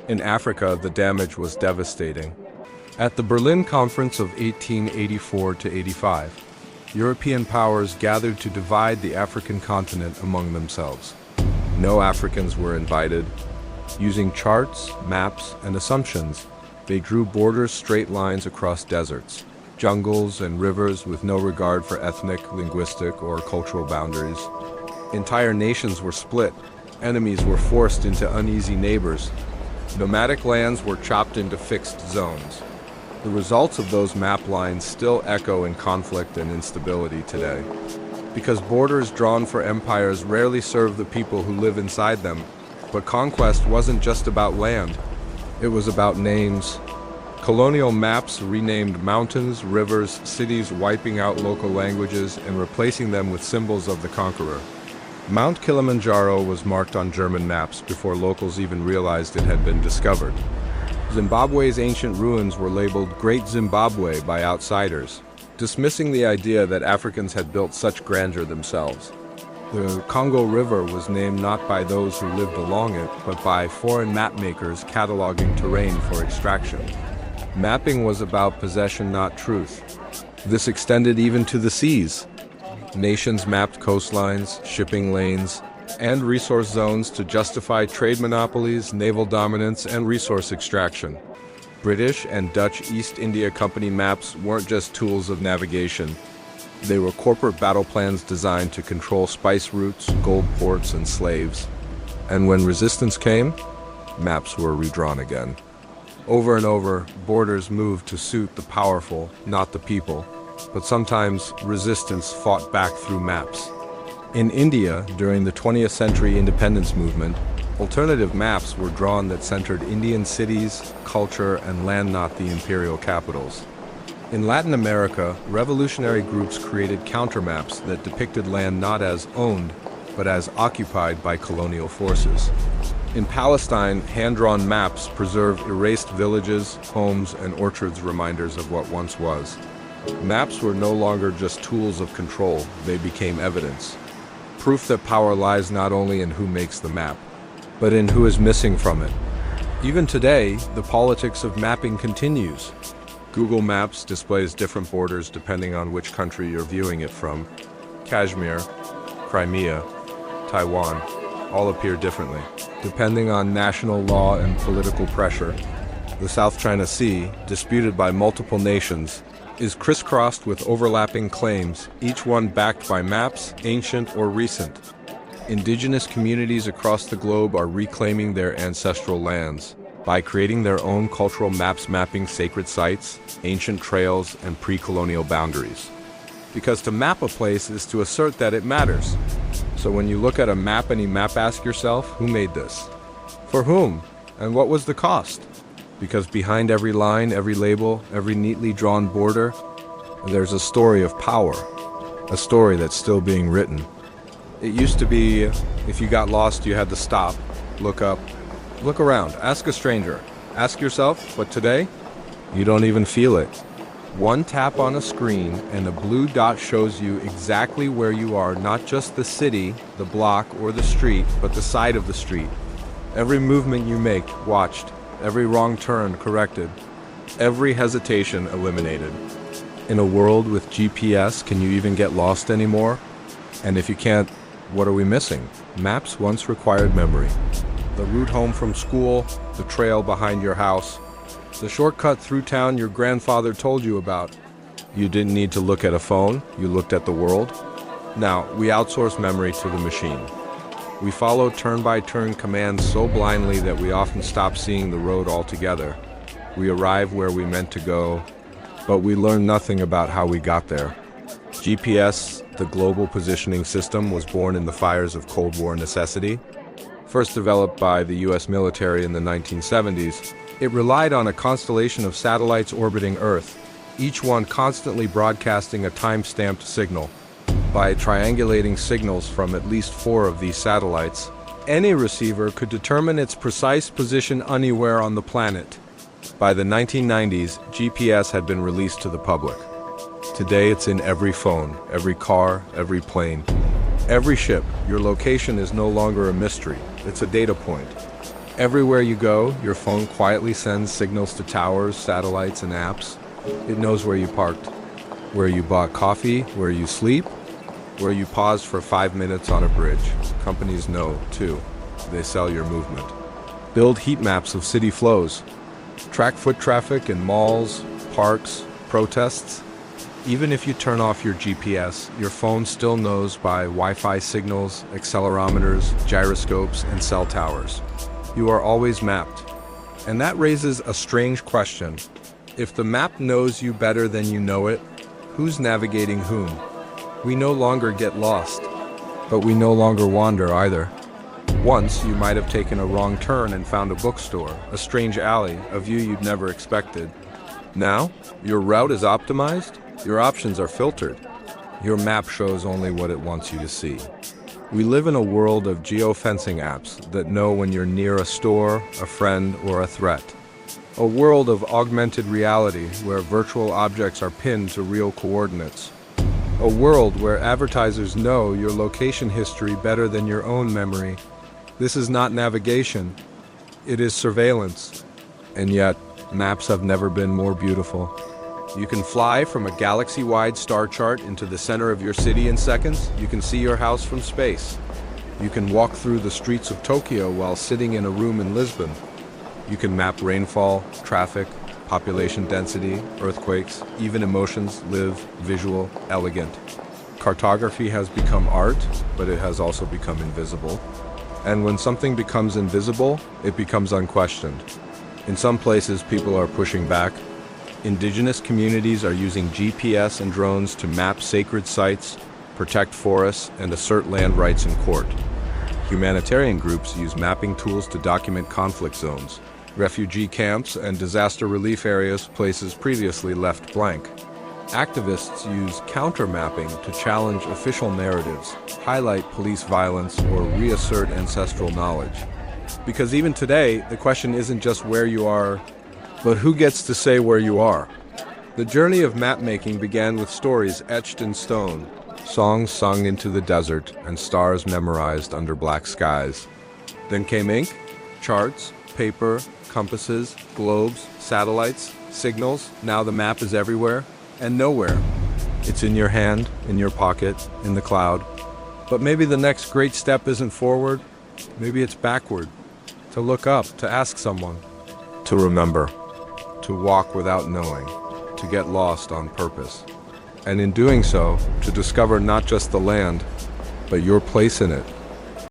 In Africa, the damage was devastating. At the Berlin Conference of 1884 to 85, European powers gathered to divide the African continent among themselves. No Africans were invited. Using charts, maps, and assumptions, they drew borders, straight lines across deserts, jungles, and rivers with no regard for ethnic, linguistic, or cultural boundaries. Entire nations were split. Enemies were forced into uneasy neighbors. Nomadic lands were chopped into fixed zones. The results of those map lines still echo in conflict and instability today. Because borders drawn for empires rarely serve the people who live inside them. But conquest wasn't just about land. It was about names. Colonial maps renamed mountains, rivers, cities, wiping out local languages and replacing them with symbols of the conqueror. Mount Kilimanjaro was marked on German maps before locals even realized it had been discovered. Zimbabwe's ancient ruins were labeled Great Zimbabwe by outsiders, dismissing the idea that Africans had built such grandeur themselves. The Congo River was named not by those who lived along it, but by foreign mapmakers cataloging terrain for extraction. Mapping was about possession, not truth. This extended even to the seas. Nations mapped coastlines, shipping lanes, and resource zones to justify trade monopolies, naval dominance, and resource extraction. British and Dutch East India Company maps weren't just tools of navigation. They were corporate battle plans designed to control spice routes, gold ports, and slaves. And when resistance came, maps were redrawn again. Over and over, borders moved to suit the powerful, not the people. But sometimes resistance fought back through maps. In India, during the 20th century independence movement, alternative maps were drawn that centered Indian cities, culture, and land, not the imperial capitals. In Latin America, revolutionary groups created countermaps that depicted land not as owned, but as occupied by colonial forces. In Palestine, hand-drawn maps preserve erased villages, homes, and orchards, reminders of what once was. Maps were no longer just tools of control, they became evidence. Proof that power lies not only in who makes the map, but in who is missing from it. Even today, the politics of mapping continues. Google Maps displays different borders depending on which country you're viewing it from. Kashmir, Crimea, Taiwan, all appear differently, depending on national law and political pressure. The South China Sea, disputed by multiple nations, is crisscrossed with overlapping claims, each one backed by maps, ancient or recent. Indigenous communities across the globe are reclaiming their ancestral lands by creating their own cultural maps mapping sacred sites, ancient trails, and pre-colonial boundaries. Because to map a place is to assert that it matters. So when you look at a map and you ask yourself, who made this? For whom? And what was the cost? Because behind every line, every label, every neatly drawn border, there's a story of power, a story that's still being written. It used to be, if you got lost, you had to stop, look up, look around, ask a stranger, ask yourself, but today, you don't even feel it. One tap on a screen and a blue dot shows you exactly where you are, not just the city, the block, or the street, but the side of the street. Every movement you make, watched. Every wrong turn corrected, every hesitation eliminated. In a world with GPS, can you even get lost anymore? And if you can't, what are we missing? Maps once required memory. The route home from school, the trail behind your house, the shortcut through town your grandfather told you about. You didn't need to look at a phone, you looked at the world. Now, we outsource memory to the machine. We follow turn-by-turn commands so blindly that we often stop seeing the road altogether. We arrive where we meant to go, but we learn nothing about how we got there. GPS, the global positioning system, was born in the fires of Cold War necessity. First developed by the US military in the 1970s, it relied on a constellation of satellites orbiting Earth, each one constantly broadcasting a time-stamped signal. By triangulating signals from at least 4 of these satellites, any receiver could determine its precise position anywhere on the planet. By the 1990s, GPS had been released to the public. Today it's in every phone, every car, every plane, every ship. Your location is no longer a mystery, it's a data point. Everywhere you go, your phone quietly sends signals to towers, satellites, and apps. It knows where you parked, where you bought coffee, where you sleep, where you paused for 5 minutes on a bridge. Companies know, too. They sell your movement. Build heat maps of city flows. Track foot traffic in malls, parks, protests. Even if you turn off your GPS, your phone still knows by Wi-Fi signals, accelerometers, gyroscopes, and cell towers. You are always mapped. And that raises a strange question. If the map knows you better than you know it, who's navigating whom? We no longer get lost, but we no longer wander either. Once, you might have taken a wrong turn and found a bookstore, a strange alley, a view you'd never expected. Now, your route is optimized, your options are filtered. Your map shows only what it wants you to see. We live in a world of geofencing apps that know when you're near a store, a friend, or a threat. A world of augmented reality where virtual objects are pinned to real coordinates. A world where advertisers know your location history better than your own memory. This is not navigation, it is surveillance. And yet, maps have never been more beautiful. You can fly from a galaxy-wide star chart into the center of your city in seconds. You can see your house from space. You can walk through the streets of Tokyo while sitting in a room in Lisbon. You can map rainfall, traffic, population density, earthquakes, even emotions, live, visual, elegant. Cartography has become art, but it has also become invisible. And when something becomes invisible, it becomes unquestioned. In some places, people are pushing back. Indigenous communities are using GPS and drones to map sacred sites, protect forests, and assert land rights in court. Humanitarian groups use mapping tools to document conflict zones, refugee camps, and disaster relief areas, places previously left blank. Activists use counter-mapping to challenge official narratives, highlight police violence, or reassert ancestral knowledge. Because even today, the question isn't just where you are, but who gets to say where you are? The journey of mapmaking began with stories etched in stone, songs sung into the desert, and stars memorized under black skies. Then came ink, charts, paper, compasses, globes, satellites, signals. Now the map is everywhere and nowhere. It's in your hand, in your pocket, in the cloud. But maybe the next great step isn't forward, maybe it's backward. To look up, to ask someone, to remember, to walk without knowing, to get lost on purpose. And in doing so, to discover not just the land, but your place in it.